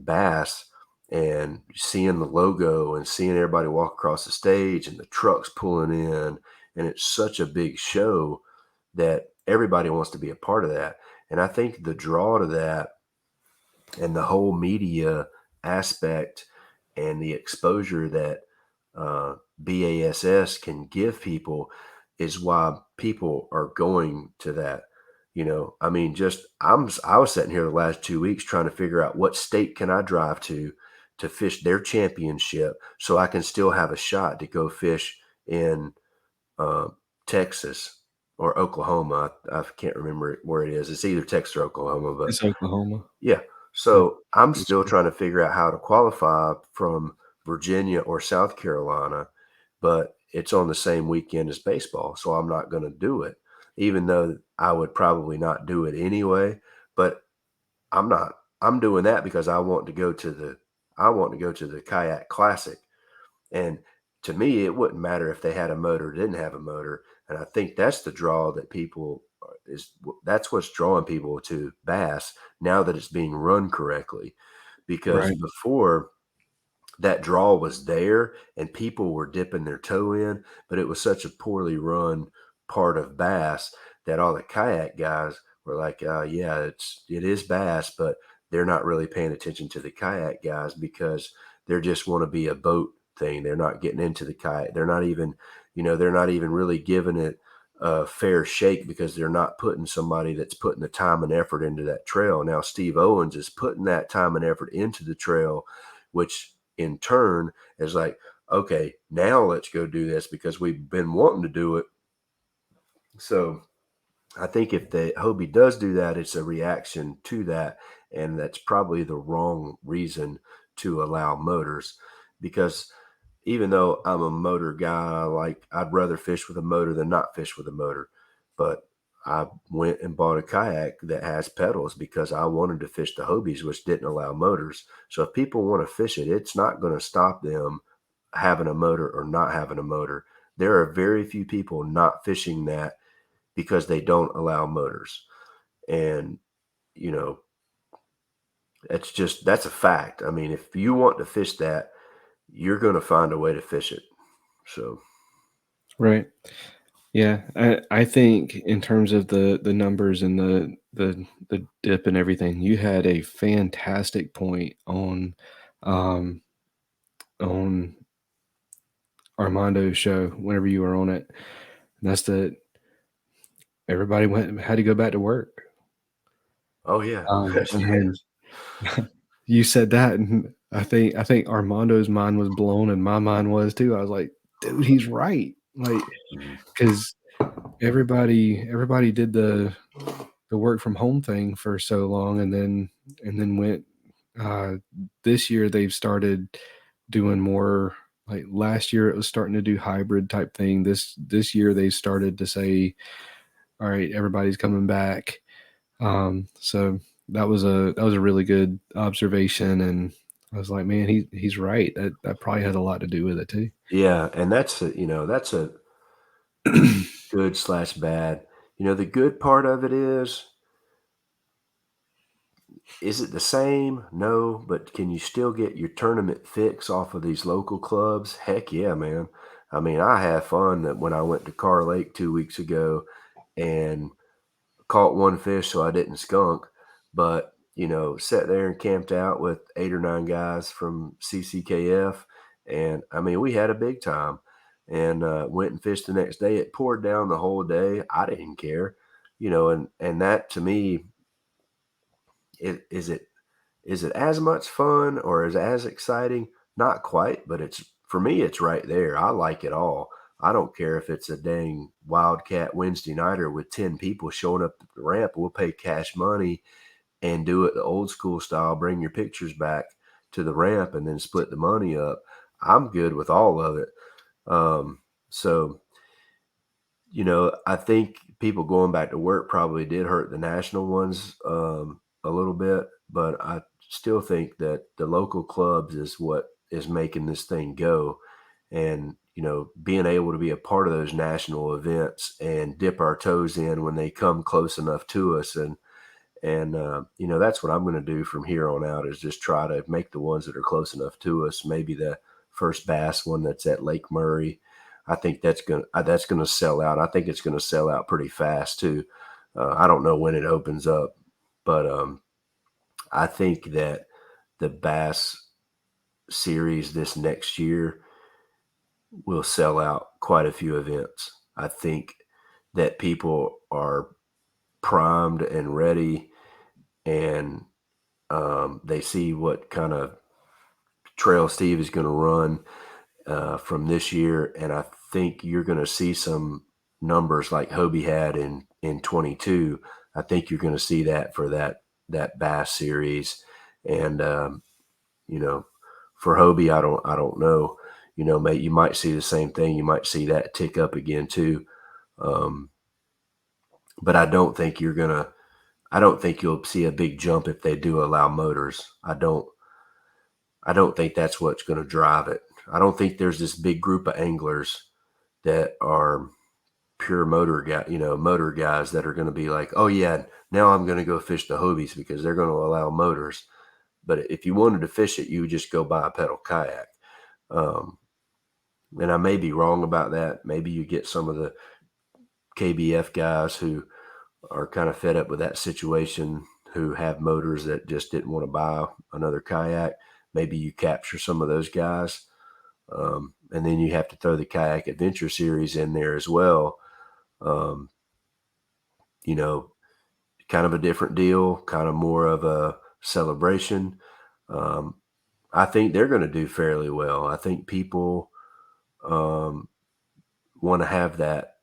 Bass, and seeing the logo and seeing everybody walk across the stage and the trucks pulling in, and it's such a big show that everybody wants to be a part of that. And I think the draw to that and the whole media aspect and the exposure that BASS can give people is why people are going to that. I mean, I was sitting here the last 2 weeks trying to figure out what state can I drive to fish their championship, so I can still have a shot to go fish in uh, Texas or Oklahoma. I can't remember where it is. It's either Texas or Oklahoma, but It's Oklahoma. yeah. So I'm still trying to figure out how to qualify from Virginia or South Carolina, but it's on the same weekend as baseball, so I'm not going to do it, even though I would probably not do it anyway. But I'm not. I'm doing that because I want to go to the kayak classic. And to me, it wouldn't matter if they had a motor or didn't have a motor. And I think that's the draw that that's what's drawing people to bass now that it's being run correctly. Because Right. before, that draw was there and people were dipping their toe in, but it was such a poorly run part of bass that all the kayak guys were like, yeah, it is bass, but they're not really paying attention to the kayak guys because they just want to be a boat thing. They're not getting into the kayak. They're not even really giving it a fair shake because they're not putting somebody that's putting the time and effort into that trail. Now, Steve Owens is putting that time and effort into the trail, which in turn is like, okay, now let's go do this because we've been wanting to do it. So I think if the Hobie does do that, it's a reaction to that. And that's probably the wrong reason to allow motors, because even though I'm a motor guy, I'd rather fish with a motor than not fish with a motor. But I went and bought a kayak that has pedals because I wanted to fish the Hobies, which didn't allow motors. So if people want to fish it, it's not going to stop them having a motor or not having a motor. There are very few people not fishing that because they don't allow motors. And, you know, that's a fact. I mean, if you want to fish that, you're going to find a way to fish it. So, Right. Yeah. I think in terms of the numbers and the dip and everything, you had a fantastic point um on Armando's show whenever you were on it. And that's that everybody had to go back to work. oh yeah. And then you said that, and I think Armando's mind was blown, and my mind was too. I was like, dude, he's right. Like, because everybody did the work from home thing for so long, and then went. This year they've started doing more. Like last year, it was starting to do hybrid type thing. This year they started to say, all right, everybody's coming back. So that was a really good observation, and I was like, man, he's right. That probably had a lot to do with it too. Yeah. And that's a good slash bad. The good part of it is it the same? No, but can you still get your tournament fix off of these local clubs? Heck yeah, man. I mean, I had fun that when I went to Car Lake 2 weeks ago and caught one fish, so I didn't skunk, but sat there and camped out with 8 or 9 guys from CCKF, and I mean, we had a big time, and went and fished the next day. It poured down the whole day. I didn't care, and that to me, is it as much fun or is it as exciting? Not quite, but it's for me, it's right there. I like it all. I don't care if it's a dang Wildcat Wednesday nighter with 10 people showing up at the ramp. We'll pay cash money and do it the old school style. Bring your pictures back to the ramp and then split the money up. I'm good with all of it. So I think people going back to work probably did hurt the national ones a little bit, but I still think that the local clubs is what is making this thing go. And, being able to be a part of those national events and dip our toes in when they come close enough to us. And that's what I'm going to do from here on out, is just try to make the ones that are close enough to us. Maybe the first bass one that's at Lake Murray. I think that's going to sell out. I think it's going to sell out pretty fast too. I don't know when it opens up, but I think that the bass series this next year will sell out quite a few events. I think that people are primed and ready, and they see what kind of trail Steve is going to run from this year, and I think you're going to see some numbers like Hobie had in 22. I think you're going to see that for that bass series, and for Hobie, I don't know. You might see the same thing. You might see that tick up again too, but I don't think you're gonna. I don't think you'll see a big jump if they do allow motors. I don't think that's what's going to drive it. I don't think there's this big group of anglers that are pure motor guys that are going to be like, oh yeah, now I'm going to go fish the Hobies because they're going to allow motors. But if you wanted to fish it, you would just go buy a pedal kayak. And I may be wrong about that. Maybe you get some of the KBF guys who are kind of fed up with that situation, who have motors that just didn't want to buy another kayak. Maybe you capture some of those guys. And then you have to throw the Kayak Adventure Series in there as well. Um, kind of a different deal, kind of more of a celebration. I think they're going to do fairly well. I think people want to have that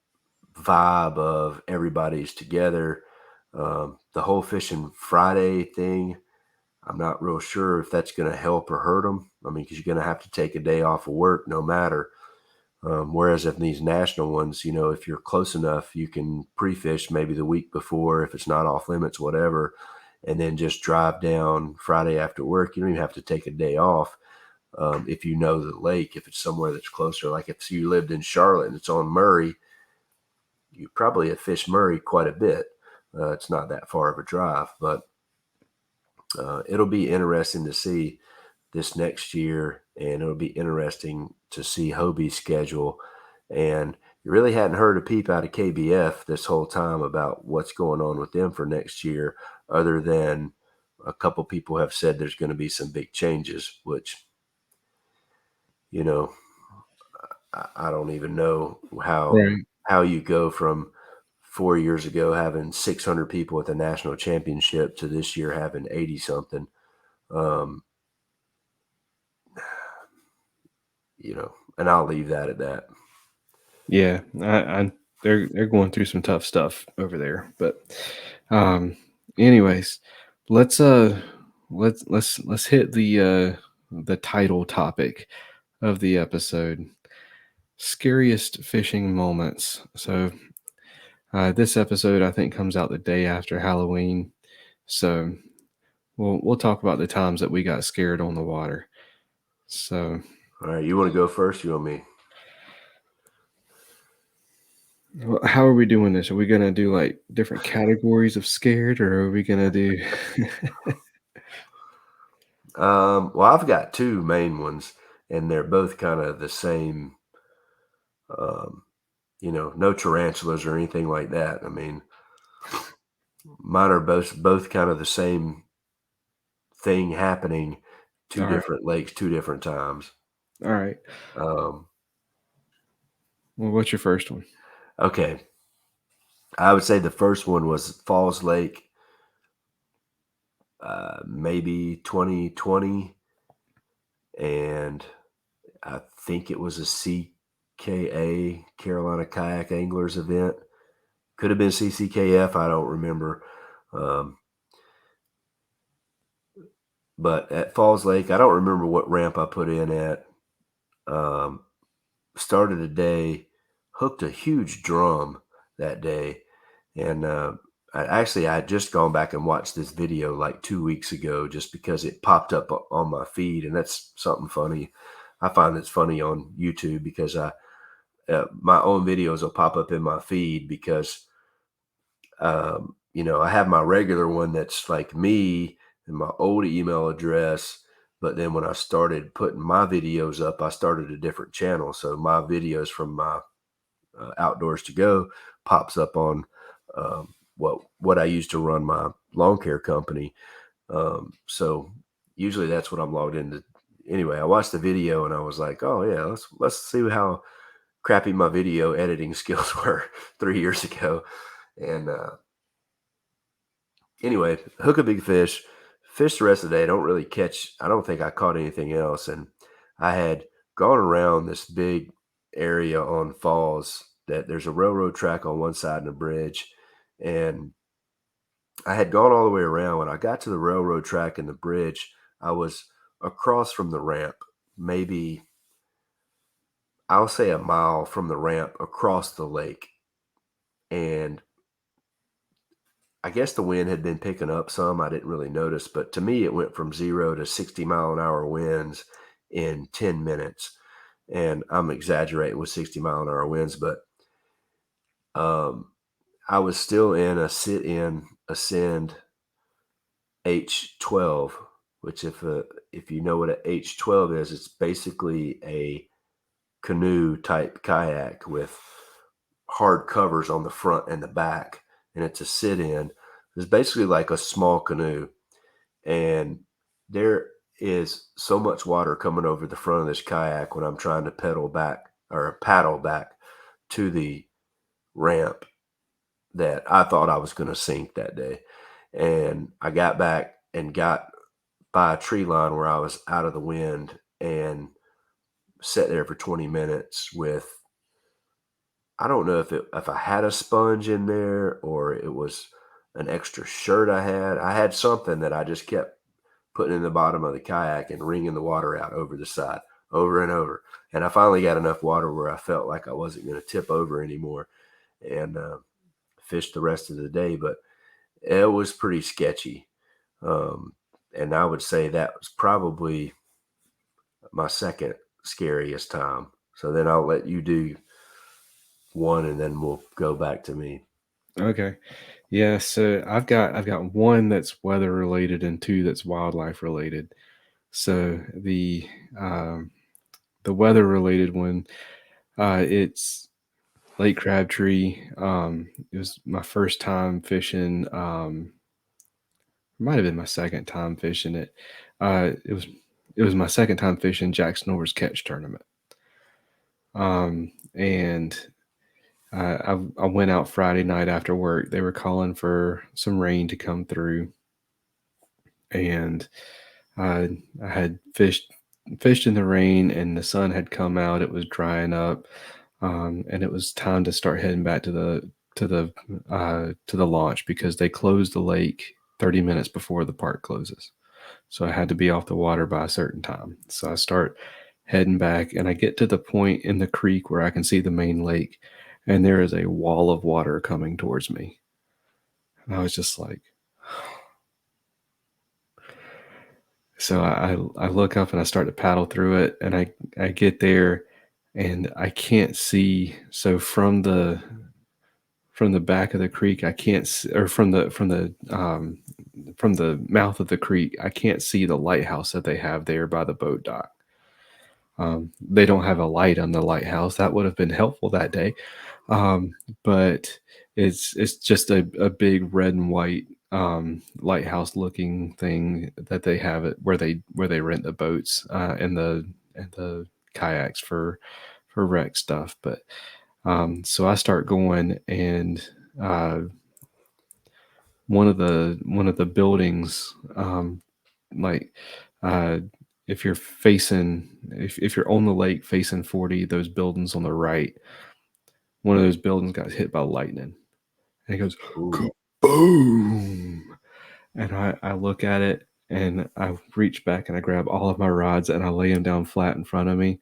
vibe of everybody's together. The whole Fishing Friday thing, I'm not real sure if that's going to help or hurt them. I mean, because you're going to have to take a day off of work no matter. Whereas in these national ones, if you're close enough, you can pre-fish maybe the week before if it's not off limits, whatever, and then just drive down Friday after work. You don't even have to take a day off. If you know the lake, if it's somewhere that's closer, like if you lived in Charlotte and it's on Murray, you probably have fished Murray quite a bit. It's not that far of a drive, but it'll be interesting to see this next year, and it'll be interesting to see Hobie's schedule. And you really hadn't heard a peep out of KBF this whole time about what's going on with them for next year, other than a couple people have said there's going to be some big changes, which, I don't even know how you go from 4 years ago having 600 people at the national championship to this year having 80 something. And I'll leave that at that. Yeah, they're going through some tough stuff over there. But anyways, let's hit the title topic of the episode. Scariest fishing moments. So this episode I think comes out the day after Halloween. So we'll talk about the times that we got scared on the water. So all right, you want to go first? You want me? How are we doing this? Are we going to do like different categories of scared, or are we going to do? Well, I've got two main ones, and they're both kind of the same. No tarantulas or anything like that. I mean, mine are both kind of the same thing happening, two different lakes, two different times. All right. Well, what's your first one? Okay. I would say the first one was Falls Lake, maybe 2020, and I think it was a CKA, Carolina Kayak Anglers event. Could have been CCKF, I don't remember. But at Falls Lake, I don't remember what ramp I put in at. Started a day, hooked a huge drum that day. And I had just gone back and watched this video like 2 weeks ago just because it popped up on my feed. And that's something funny. I find it's funny on YouTube because my own videos will pop up in my feed because, I have my regular one that's like me and my old email address. But then when I started putting my videos up, I started a different channel. So my videos from my Outdoors to Go pops up on what I used to run my lawn care company. So usually that's what I'm logged into. Anyway, I watched the video and I was like, oh yeah, let's see how crappy my video editing skills were 3 years ago. And anyway, hook a big fish the rest of the day. I don't think I caught anything else. And I had gone around this big area on Falls that there's a railroad track on one side and a bridge. And I had gone all the way around. When I got to the railroad track and the bridge, I was across from the ramp, maybe I'll say a mile from the ramp across the lake. And I guess the wind had been picking up some. I didn't really notice, but to me, it went from 0 to 60-mile-an-hour winds in 10 minutes. And I'm exaggerating with 60-mile-an-hour winds, but I was still in a sit-in ascend H12, which if you know what an H12 is, it's basically a canoe type kayak with hard covers on the front and the back, and it's a sit-in. It's basically like a small canoe, and there is so much water coming over the front of this kayak when I'm trying to paddle back to the ramp that I thought I was going to sink that day. And I got back and got by a tree line where I was out of the wind and sat there for 20 minutes with, I don't know if I had a sponge in there or it was an extra shirt I had. I had something that I just kept putting in the bottom of the kayak and wringing the water out over the side over and over. And I finally got enough water where I felt like I wasn't going to tip over anymore, and fished the rest of the day. But it was pretty sketchy. And I would say that was probably my second scariest time. So then I'll let you do one and then we'll go back to me. Okay. Yeah, so I've got one that's weather related and two that's wildlife related. So the weather related one, it's Lake Crabtree. It was my first time fishing. Might have been my second time fishing it. It was my second time fishing Jack Snore's catch tournament. And I went out Friday night after work. They were calling for some rain to come through, and I had fished in the rain, and the sun had come out. It was drying up, and it was time to start heading back to the launch because they closed the lake 30 minutes before the park closes. So I had to be off the water by a certain time. So I start heading back, and I get to the point in the creek where I can see the main lake, and there is a wall of water coming towards me. And I was just like, so I look up and I start to paddle through it, and I get there, and I can't see. So from the back of the creek, I can't see, or from the mouth of the creek, I can't see the lighthouse that they have there by the boat dock. They don't have a light on the lighthouse. That would have been helpful that day. But it's just a big red and white lighthouse looking thing that they have it where they rent the boats and the kayaks for wreck stuff. But so I start going, and one of the buildings, like if you're if you're on the lake facing 40, those buildings on the right, one of those buildings got hit by lightning, and it goes boom. And I look at it, and I reach back and I grab all of my rods and I lay them down flat in front of me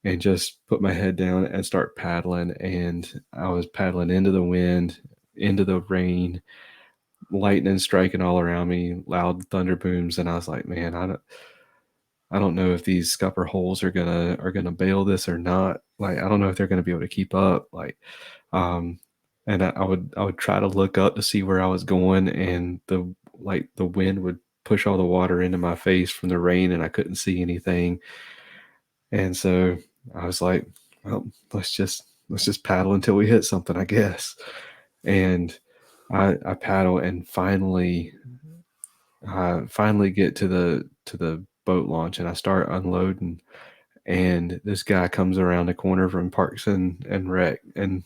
and just put my head down and start paddling. And I was paddling into the wind, into the rain, lightning striking all around me, loud thunder booms. And I was like, man, I don't know if these scupper holes are gonna bail this or not. Like, I don't know if they're gonna be able to keep up. Like, and I would try to look up to see where I was going, and the wind would push all the water into my face from the rain, and I couldn't see anything. And so I was like, well, let's just paddle until we hit something, I guess. And I paddle and finally get to the boat launch, and I start unloading, and this guy comes around the corner from Parks and Rec and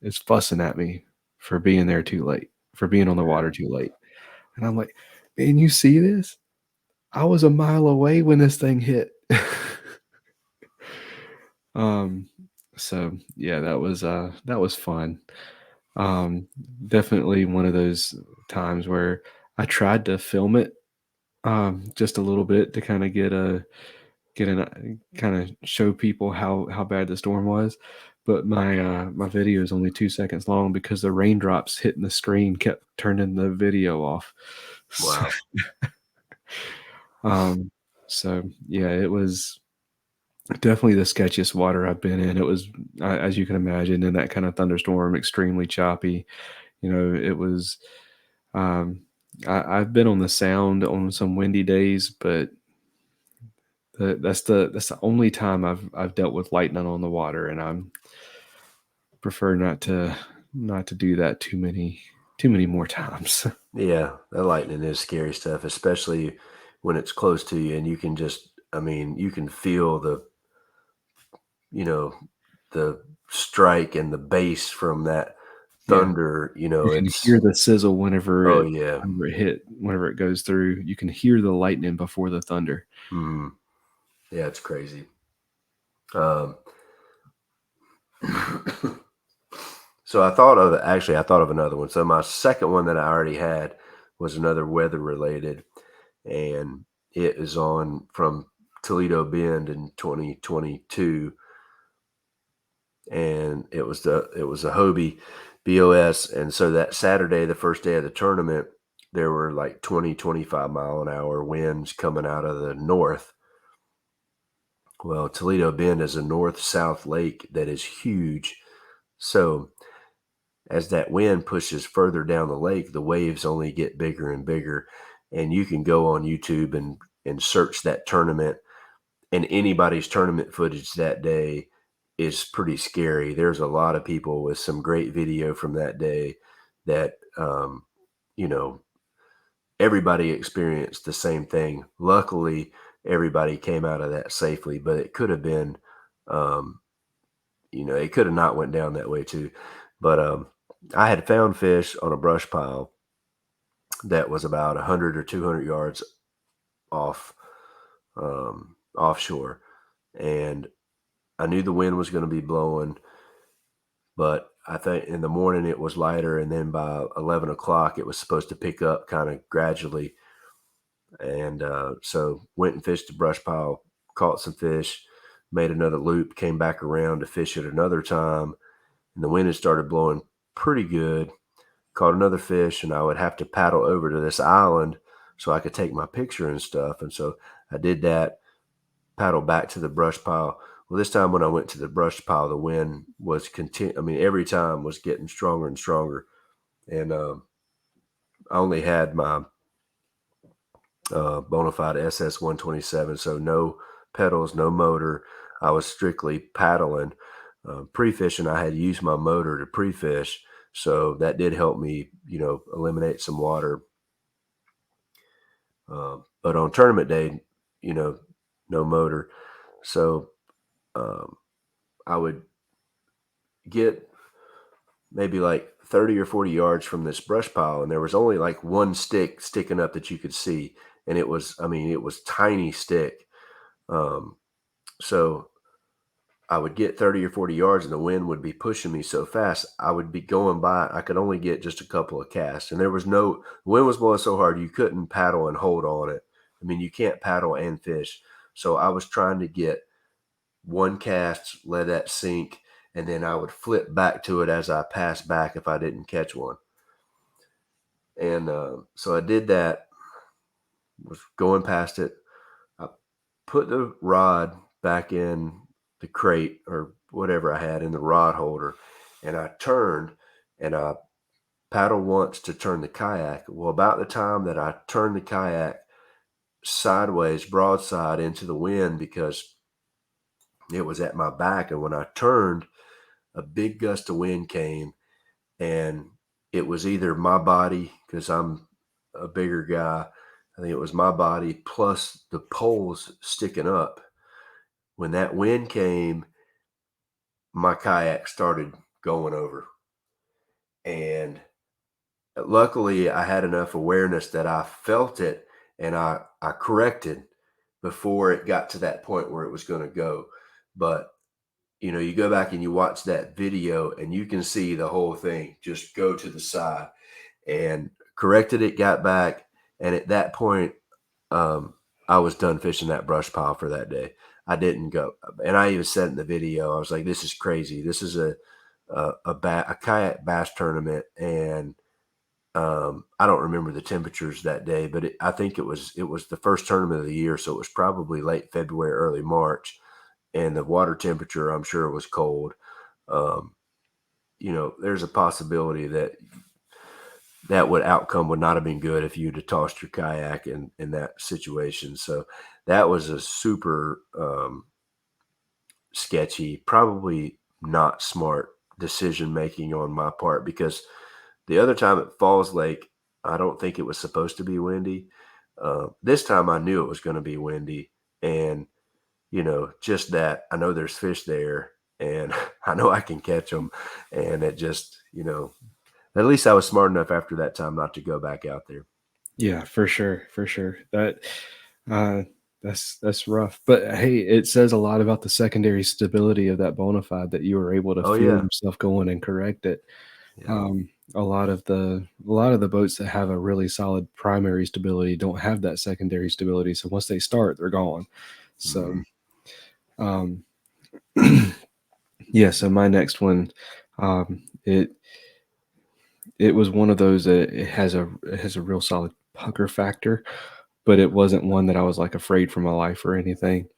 is fussing at me for being there too late, for being on the water too late. And I'm like, man, you see this? I was a mile away when this thing hit. So yeah, that was fun. Definitely one of those times where I tried to film it just a little bit to kind of get an kind of show people how bad the storm was. But my video is only 2 seconds long because the raindrops hitting the screen kept turning the video off. Wow. So yeah, it was definitely the sketchiest water I've been in. It was, as you can imagine, in that kind of thunderstorm, extremely choppy. You know, it was. I've been on the Sound on some windy days, but that's the only time I've dealt with lightning on the water, and I prefer not to do that too many more times. Yeah, that lightning is scary stuff, especially when it's close to you and you can just, I mean, you can feel the strike and the bass from that thunder. You can hear the sizzle whenever whenever it goes through. You can hear the lightning before the thunder. Mm-hmm. Yeah, it's crazy. So I thought of another one. So my second one that I already had was another weather related, and it is on from Toledo Bend in 2022, and it was a Hobie BOS. And so that Saturday, the first day of the tournament, there were like 20-25 mile an hour winds coming out of the north. Well, Toledo Bend is a north-south lake that is huge. So as that wind pushes further down the lake, the waves only get bigger and bigger. And you can go on YouTube and search that tournament, and anybody's tournament footage that day is pretty scary. There's a lot of people with some great video from that day that, everybody experienced the same thing. Luckily, everybody came out of that safely, but it could have been, it could have not went down that way too. But I had found fish on a brush pile that was about 100 or 200 yards offshore, and I knew the wind was going to be blowing, but I think in the morning it was lighter, and then by 11 o'clock it was supposed to pick up kind of gradually. And so went and fished the brush pile, caught some fish, made another loop, came back around to fish it another time, and the wind had started blowing pretty good. Caught another fish, and I would have to paddle over to this island so I could take my picture and stuff. And so I did that, paddle back to the brush pile. Well, this time when I went to the brush pile, the wind was every time was getting stronger and stronger. And I only had my Bonafide SS 127, so no pedals, no motor. I was strictly paddling. Pre-fishing, I had used my motor to pre-fish, so that did help me, eliminate some water. But on tournament day, no motor. So I would get maybe like 30 or 40 yards from this brush pile, and there was only like one stick sticking up that you could see. And it was tiny stick. So I would get 30 or 40 yards, and the wind would be pushing me so fast, I would be going by. I could only get just a couple of casts, and the wind was blowing so hard, you couldn't paddle and hold on it. You can't paddle and fish. So I was trying to get one cast, let that sink, and then I would flip back to it as I passed back if I didn't catch one. And so I did that, was going past it. I put the rod back in the crate or whatever I had in the rod holder, and I turned and I paddled once to turn the kayak. Well, about the time that I turned the kayak sideways, broadside into the wind, because it was at my back, and when I turned, a big gust of wind came, and it was either my body, because I'm a bigger guy, I think it was my body plus the poles sticking up. When that wind came, my kayak started going over. And luckily, I had enough awareness that I felt it, and I corrected before it got to that point where it was going to go. But, you go back and you watch that video, and you can see the whole thing just go to the side. And corrected it, got back, and at that point, I was done fishing that brush pile for that day. I didn't go, and I even said in the video, I was like, "This is crazy. This is a kayak bass tournament," and I don't remember the temperatures that day, but I think it was the first tournament of the year, so it was probably late February, early March, and the water temperature, I'm sure, was cold. There's a possibility that outcome would not have been good if you'd have tossed your kayak in that situation. So that was a super sketchy, probably not smart decision making on my part, because the other time at Falls Lake, I don't think it was supposed to be windy. This time I knew it was going to be windy, and just that I know there's fish there, and I know I can catch them, and it just at least I was smart enough after that time not to go back out there. Yeah, for sure. That That's rough. But hey, it says a lot about the secondary stability of that bona fide that you were able to Oh feel yeah. yourself going and correct it. Yeah. A lot of the boats that have a really solid primary stability don't have that secondary stability. So once they start, they're gone. So Mhm. um yeah, so my next one, it was one of those that it has a real solid pucker factor, but it wasn't one that I was like afraid for my life or anything.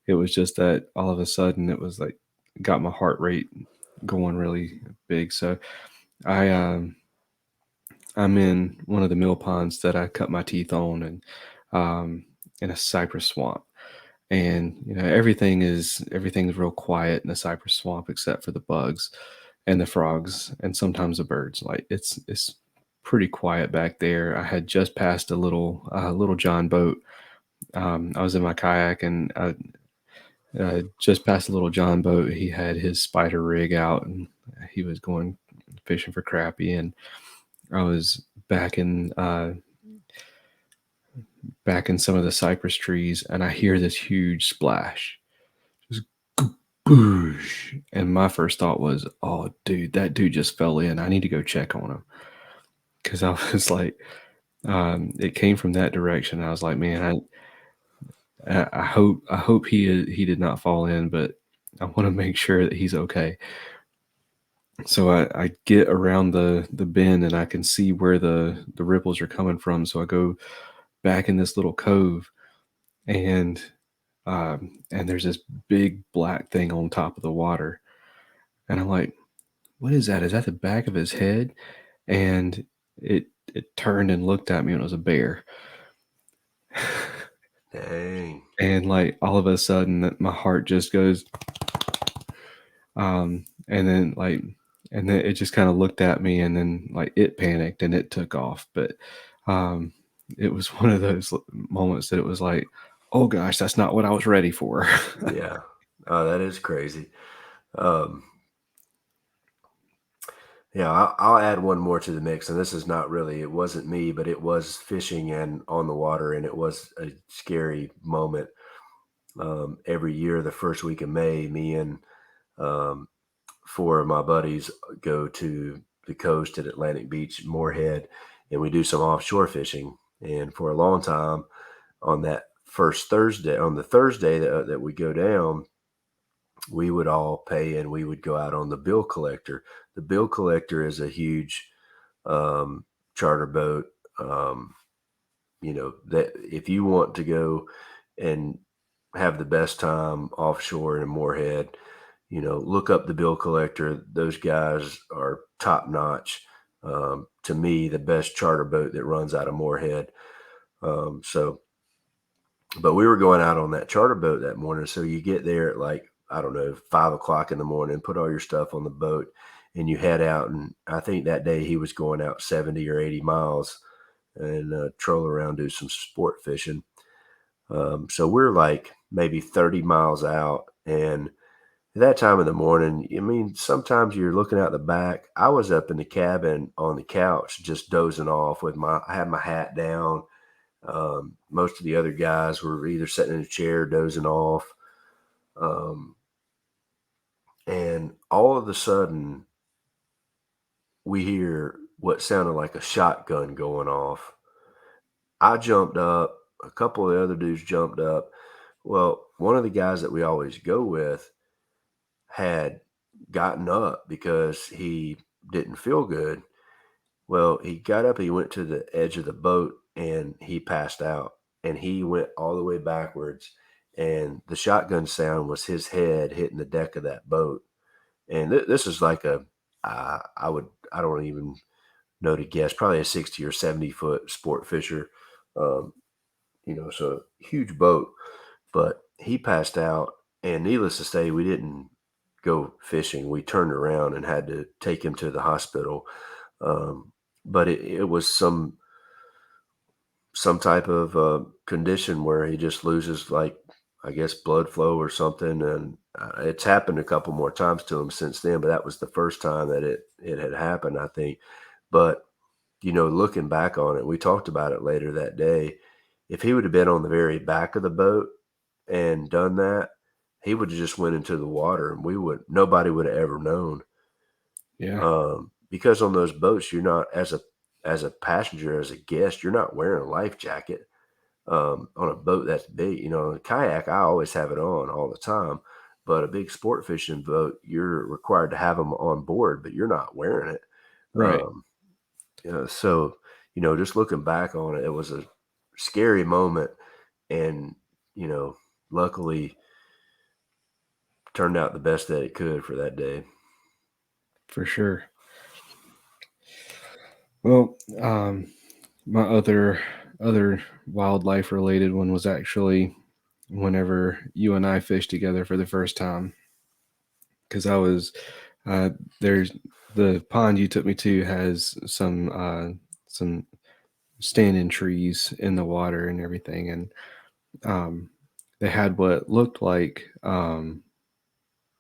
It was just that all of a sudden it was like got my heart rate going really big. So I I'm in one of the mill ponds that I cut my teeth on, and in a cypress swamp. And everything's real quiet in the cypress swamp except for the bugs and the frogs and sometimes the birds. Like it's pretty quiet back there. I had just passed a little John boat. I was in my kayak, and I just passed a little John boat. He had his spider rig out, and he was going fishing for crappie. And I was back in some of the cypress trees, and I hear this huge splash. Just boosh. And my first thought was, oh, dude, that dude just fell in. I need to go check on him. Because I was like, it came from that direction. I was like, man, I hope he did not fall in, but I want to make sure that he's okay. So I get around the bend, and I can see where the ripples are coming from. So I go back in this little cove, and there's this big black thing on top of the water. And I'm like, what is that? Is that the back of his head? And it turned and looked at me, and it was a bear. Dang. And like all of a sudden my heart just goes, um, and then like, and then it just kind of looked at me, and then like it panicked and it took off. But um, it was one of those moments that it was like, oh gosh, that's not what I was ready for. Yeah. Oh, that is crazy. Um, yeah, I'll add one more to the mix, and this is not really, it wasn't me, but it was fishing and on the water, and it was a scary moment. Every year, the first week of May, me and um, four of my buddies go to the coast at Atlantic Beach, Moorhead, and we do some offshore fishing. And for a long time, on that first Thursday, on the Thursday that we go down, we would all pay and we would go out on the bill collector. The bill collector is a huge um, charter boat. Um, that if you want to go and have the best time offshore in Moorhead, look up the bill collector. Those guys are top notch. To me, the best charter boat that runs out of Moorhead. So, but we were going out on that charter boat that morning. So you get there at like, I don't know, 5 o'clock in the morning, put all your stuff on the boat, and you head out. And I think that day he was going out 70 or 80 miles and troll around, do some sport fishing. So we're like maybe 30 miles out. And at that time of the morning, I mean, sometimes you're looking out the back. I was up in the cabin on the couch, just dozing off I had my hat down. Most of the other guys were either sitting in a chair, dozing off. Um, and all of a sudden, we hear what sounded like a shotgun going off. I jumped up. A couple of the other dudes jumped up. Well, one of the guys that we always go with had gotten up because he didn't feel good. Well, he got up, he went to the edge of the boat, and he passed out. And he went all the way backwards. And the shotgun sound was his head hitting the deck of that boat. And this is like I don't even know to guess, probably a 60 or 70-foot sport fisher. Um, so huge boat. But he passed out. And needless to say, we didn't go fishing. We turned around and had to take him to the hospital. But it was some type of condition where he just loses, like, I guess, blood flow or something. And it's happened a couple more times to him since then, but that was the first time that it had happened, I think. But, looking back on it, we talked about it later that day. If he would have been on the very back of the boat, and done that, he would have just went into the water, and nobody would have ever known. Yeah. Because on those boats, you're not, as a passenger, as a guest, you're not wearing a life jacket. On a boat that's big, a kayak, I always have it on all the time. But a big sport fishing boat, you're required to have them on board, but you're not wearing it. Right. So, just looking back on it, it was a scary moment, and, luckily turned out the best that it could for that day. For sure. Well, my other wildlife related one was actually whenever you and I fished together for the first time. Because there's the pond you took me to has some standing trees in the water and everything, and they had what looked like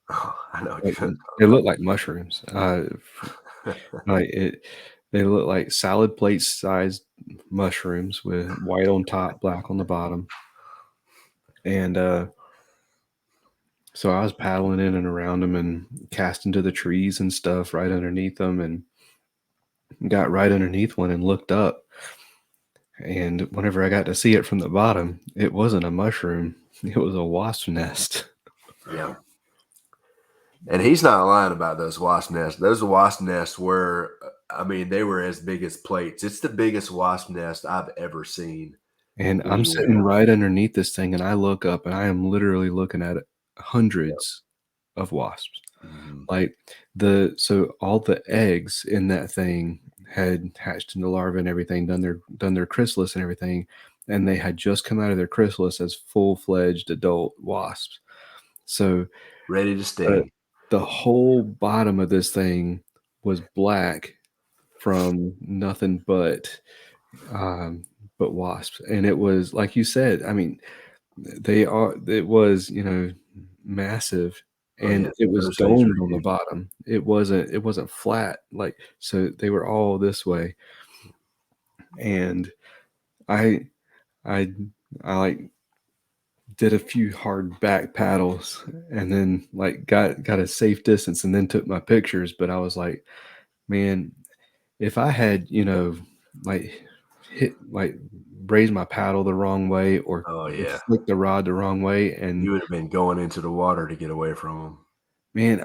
Oh, I know what like, you're they talking looked like mushrooms. Like they look like salad plate sized mushrooms with white on top, black on the bottom. And so I was paddling in and around them and casting to the trees and stuff right underneath them, and got right underneath one and looked up. And whenever I got to see it from the bottom, it wasn't a mushroom; it was a wasp nest. Yeah. And he's not lying about those wasp nests. Those wasp nests were, they were as big as plates. It's the biggest wasp nest I've ever seen And I'm sitting anywhere. right underneath this thing, and I look up, and I am literally looking at it, hundreds of wasps. Mm-hmm. Like so all the eggs in that thing had hatched into larvae and everything, done their chrysalis and everything, and they had just come out of their chrysalis as full-fledged adult wasps. So Ready to sting. the whole bottom of this thing was black from nothing but wasps, and it was like you said. I mean, it was massive, Oh, and yeah. it was Those things are domed on the huge. bottom. It wasn't flat, like, so they were all this way. And I I I like did a few hard back paddles, and then like got a safe distance, and then took my pictures. But I was like, man, if I had like like raised my paddle the wrong way, or Oh, yeah. flicked the rod the wrong way, and You would have been going into the water to get away from them. man,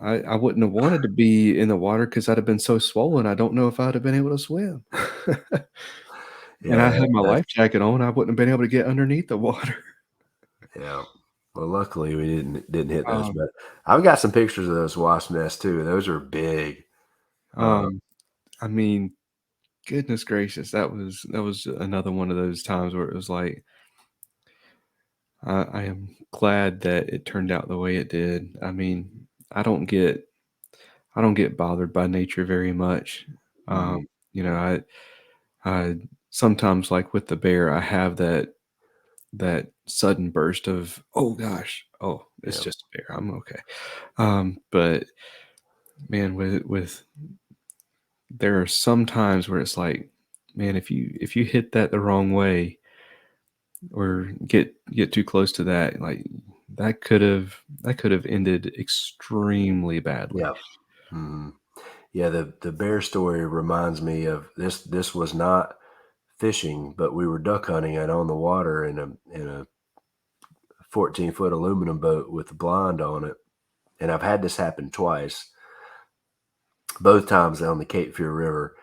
I wouldn't have wanted to be in the water because I'd have been so swollen. I don't know if I'd have been able to swim. And I Yeah, had my that's life jacket on. I wouldn't have been able to get underneath the water. yeah. Well, luckily we didn't hit those, Um, but I've got some pictures of those wasp nests too. Those are big. um, I mean, goodness gracious, that was another one of those times where it was like, I am glad that it turned out the way it did. I mean, I don't get I don't get bothered by nature very much. Um, Mhm. you know, I sometimes, like with the bear, I have that sudden burst of, oh gosh, oh, it's Yeah. just a bear, I'm okay. But man, with there are some times where it's like, man, if you hit that the wrong way, or get too close to that, like, that could have ended extremely badly. Yeah. Mhm. Yeah, the bear story reminds me of this. This was not fishing, but we were duck hunting and on the water in a 14-foot aluminum boat with a blind on it. And I've had this happen twice, both times on the Cape Fear River,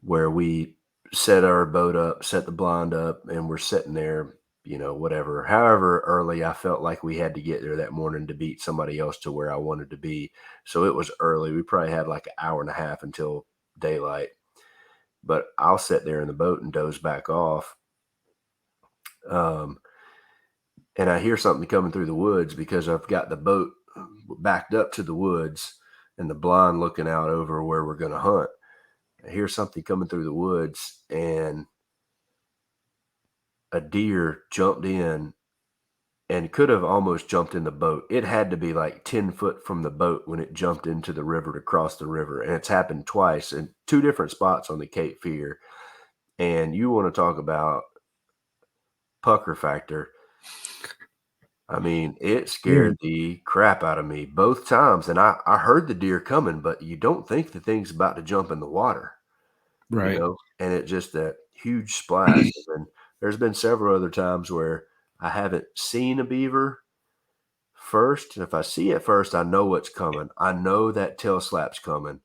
where we set our boat up, set the blind up, and we're sitting there, whatever, however early I felt like we had to get there that morning to beat somebody else to where I wanted to be. So it was early. We probably had like an hour and a half until daylight. But I'll sit there in the boat and doze back off. And I hear something coming through the woods because I've got the boat backed up to the woods and the blind looking out over where we're going to hunt. I hear something coming through the woods, and a deer jumped in and could have almost jumped in the boat. It had to be like 10 foot from the boat when it jumped into the river to cross the river. And it's happened twice in two different spots on the Cape Fear. And you want to talk about pucker factor. I mean, it scared the crap out of me both times. And I heard the deer coming, but you don't think the thing's about to jump in the water, Right. And it just that huge splash. And there's been several other times where I haven't seen a beaver first. And if I see it first, I know what's coming. I know that tail slap's coming.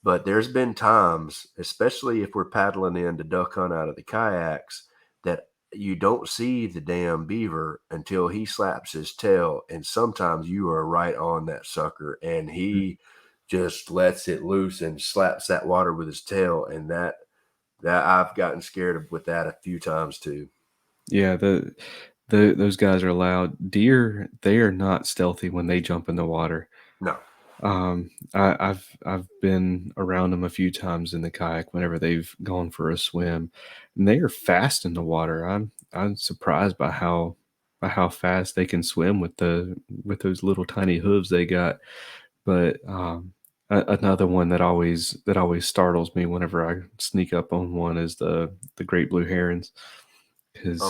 But there's been times, especially if we're paddling in to duck hunt out of the kayaks, that you don't see the damn beaver until he slaps his tail. And sometimes you are right on that sucker and he just lets it loose and slaps that water with his tail. And that I've gotten scared with that a few times too. Yeah, those guys are loud. Deer, they are not stealthy when they jump in the water. No. I've been around them a few times in the kayak whenever they've gone for a swim, and they are fast in the water. I'm surprised by how fast they can swim with those little tiny hooves they got. But another one that always startles me whenever I sneak up on one is the great blue herons, because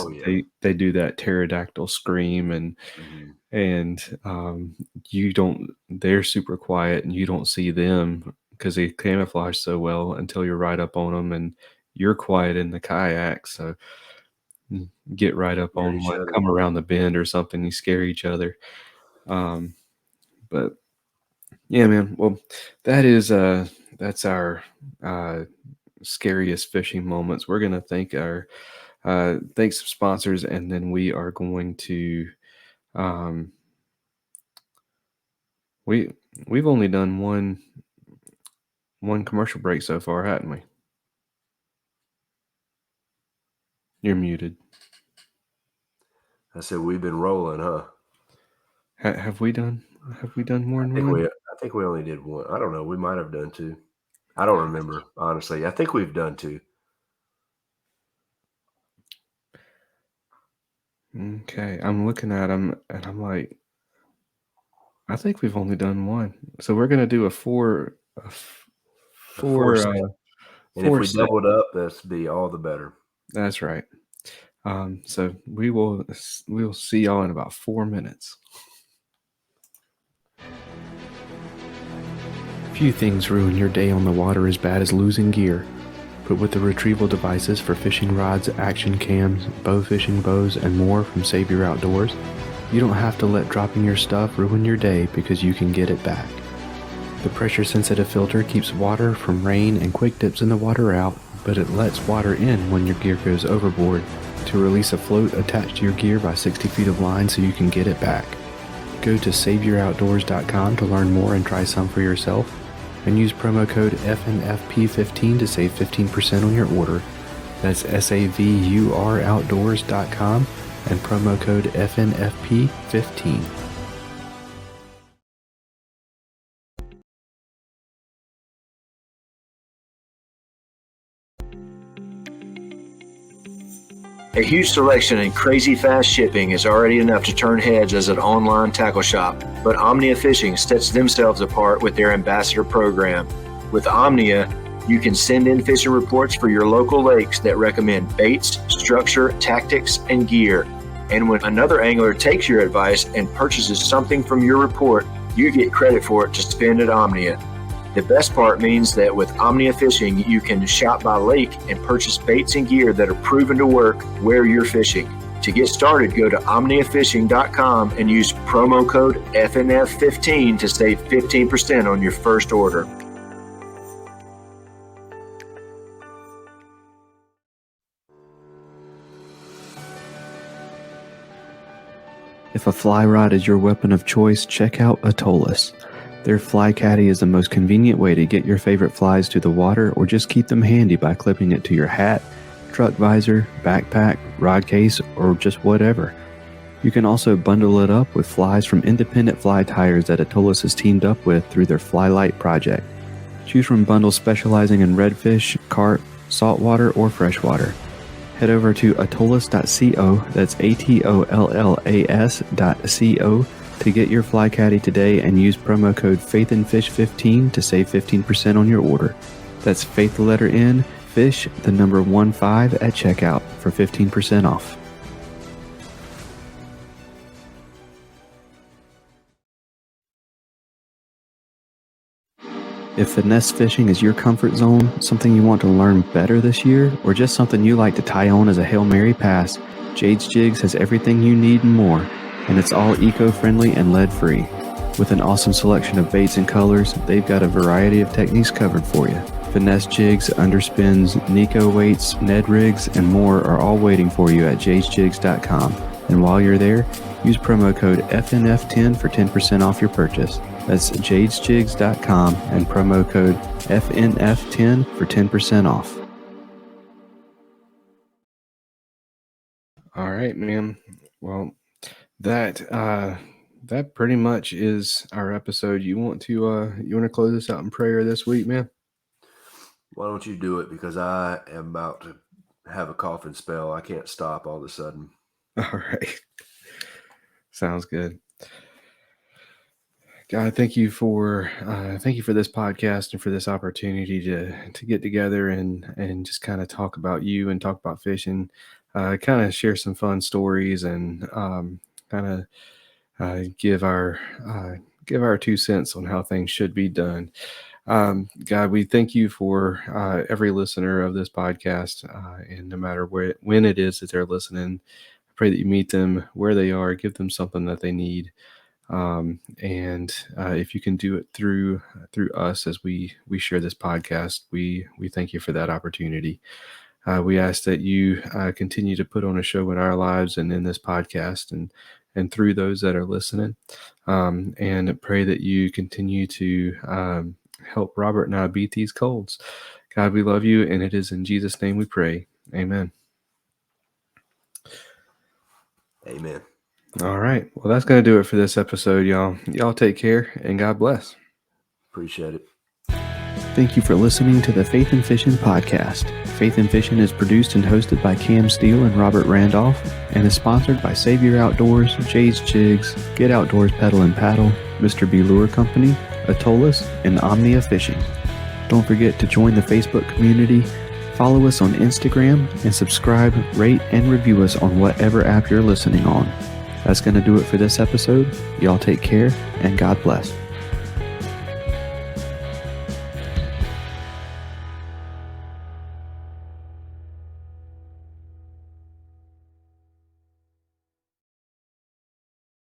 they do that pterodactyl scream and. Mm-hmm. And they're super quiet and you don't see them because they camouflage so well until you're right up on them and you're quiet in the kayak. So get right up on one, come around the bend or something, you scare each other. But yeah, man, well, that's our scariest fishing moments. We're going to thank our thanks sponsors, and then we are going to we've only done one commercial break so far, haven't we? You're muted. I said we've been rolling, huh? Have we done more than one? I think we only did one. I don't know. We might have done two. I don't remember, honestly. I think we've done two. Okay, I'm looking at them and I'm like, I think we've only done one. So we're gonna do a four set. And if we doubled up, that'd be all the better. That's right. So we'll see y'all in about 4 minutes. Few things ruin your day on the water as bad as losing gear. But with the retrieval devices for fishing rods, action cams, bow fishing bows, and more from Save Your Outdoors, you don't have to let dropping your stuff ruin your day because you can get it back. The pressure-sensitive filter keeps water from rain and quick dips in the water out, but it lets water in when your gear goes overboard to release a float attached to your gear by 60 feet of line so you can get it back. Go to SaveYourOutdoors.com to learn more and try some for yourself, and use promo code FNFP15 to save 15% on your order. That's SaveYourOutdoors.com and promo code FNFP15. A huge selection and crazy fast shipping is already enough to turn heads as an online tackle shop, but Omnia Fishing sets themselves apart with their ambassador program. With Omnia, you can send in fishing reports for your local lakes that recommend baits, structure, tactics, and gear. And when another angler takes your advice and purchases something from your report, you get credit for it to spend at Omnia. The best part means that with Omnia Fishing, you can shop by lake and purchase baits and gear that are proven to work where you're fishing. To get started, go to omniafishing.com and use promo code FNF15 to save 15% on your first order. If a fly rod is your weapon of choice, check out Atollas. Their Fly Caddy is the most convenient way to get your favorite flies to the water, or just keep them handy by clipping it to your hat, truck visor, backpack, rod case, or just whatever. You can also bundle it up with flies from independent fly tires that Atollas has teamed up with through their Fly Light project. Choose from bundles specializing in redfish, carp, saltwater, or freshwater. Head over to atollas.co, that's ATOLLAS.co, to get your Fly Caddy today and use promo code faithnfish15 to save 15% on your order. That's faith the letter N, fish the number 15 at checkout for 15% off. If finesse fishing is your comfort zone, something you want to learn better this year, or just something you like to tie on as a Hail Mary pass, Jade's Jigs has everything you need and more, and it's all eco-friendly and lead-free. With an awesome selection of baits and colors, they've got a variety of techniques covered for you. Finesse jigs, underspins, Nico weights, Ned rigs, and more are all waiting for you at jadesjigs.com. And while you're there, use promo code FNF10 for 10% off your purchase. That's jadesjigs.com and promo code FNF10 for 10% off. All right, man. Well, that pretty much is our episode. You want to close us out in prayer this week, man? Why don't you do it? Because I am about to have a coughing spell. I can't stop all of a sudden. All right. Sounds good. God, thank you for this podcast and for this opportunity to get together and just kind of talk about you and talk about fishing, kind of share some fun stories and kind of give our 2 cents on how things should be done. God, we thank you for every listener of this podcast, and no matter when it is that they're listening, I pray that you meet them where they are, give them something that they need. And if you can do it through us as we share this podcast, we thank you for that opportunity. We ask that you continue to put on a show in our lives and in this podcast and through those that are listening, and pray that you continue to help Robert and I beat these colds. God, we love you, and it is in Jesus' name we pray. Amen. Amen. All right. Well, that's going to do it for this episode, y'all. Y'all take care, and God bless. Appreciate it. Thank you for listening to the Faith and Fishing podcast. Faith and Fishing is produced and hosted by Cam Steele and Robert Randolph, and is sponsored by Savior Outdoors, Jade's Jigs, Get Outdoors Pedal and Paddle, Mr. B Lure Company, Atollas, and Omnia Fishing. Don't forget to join the Facebook community, follow us on Instagram, and subscribe, rate, and review us on whatever app you're listening on. That's going to do it for this episode. Y'all take care, and God bless.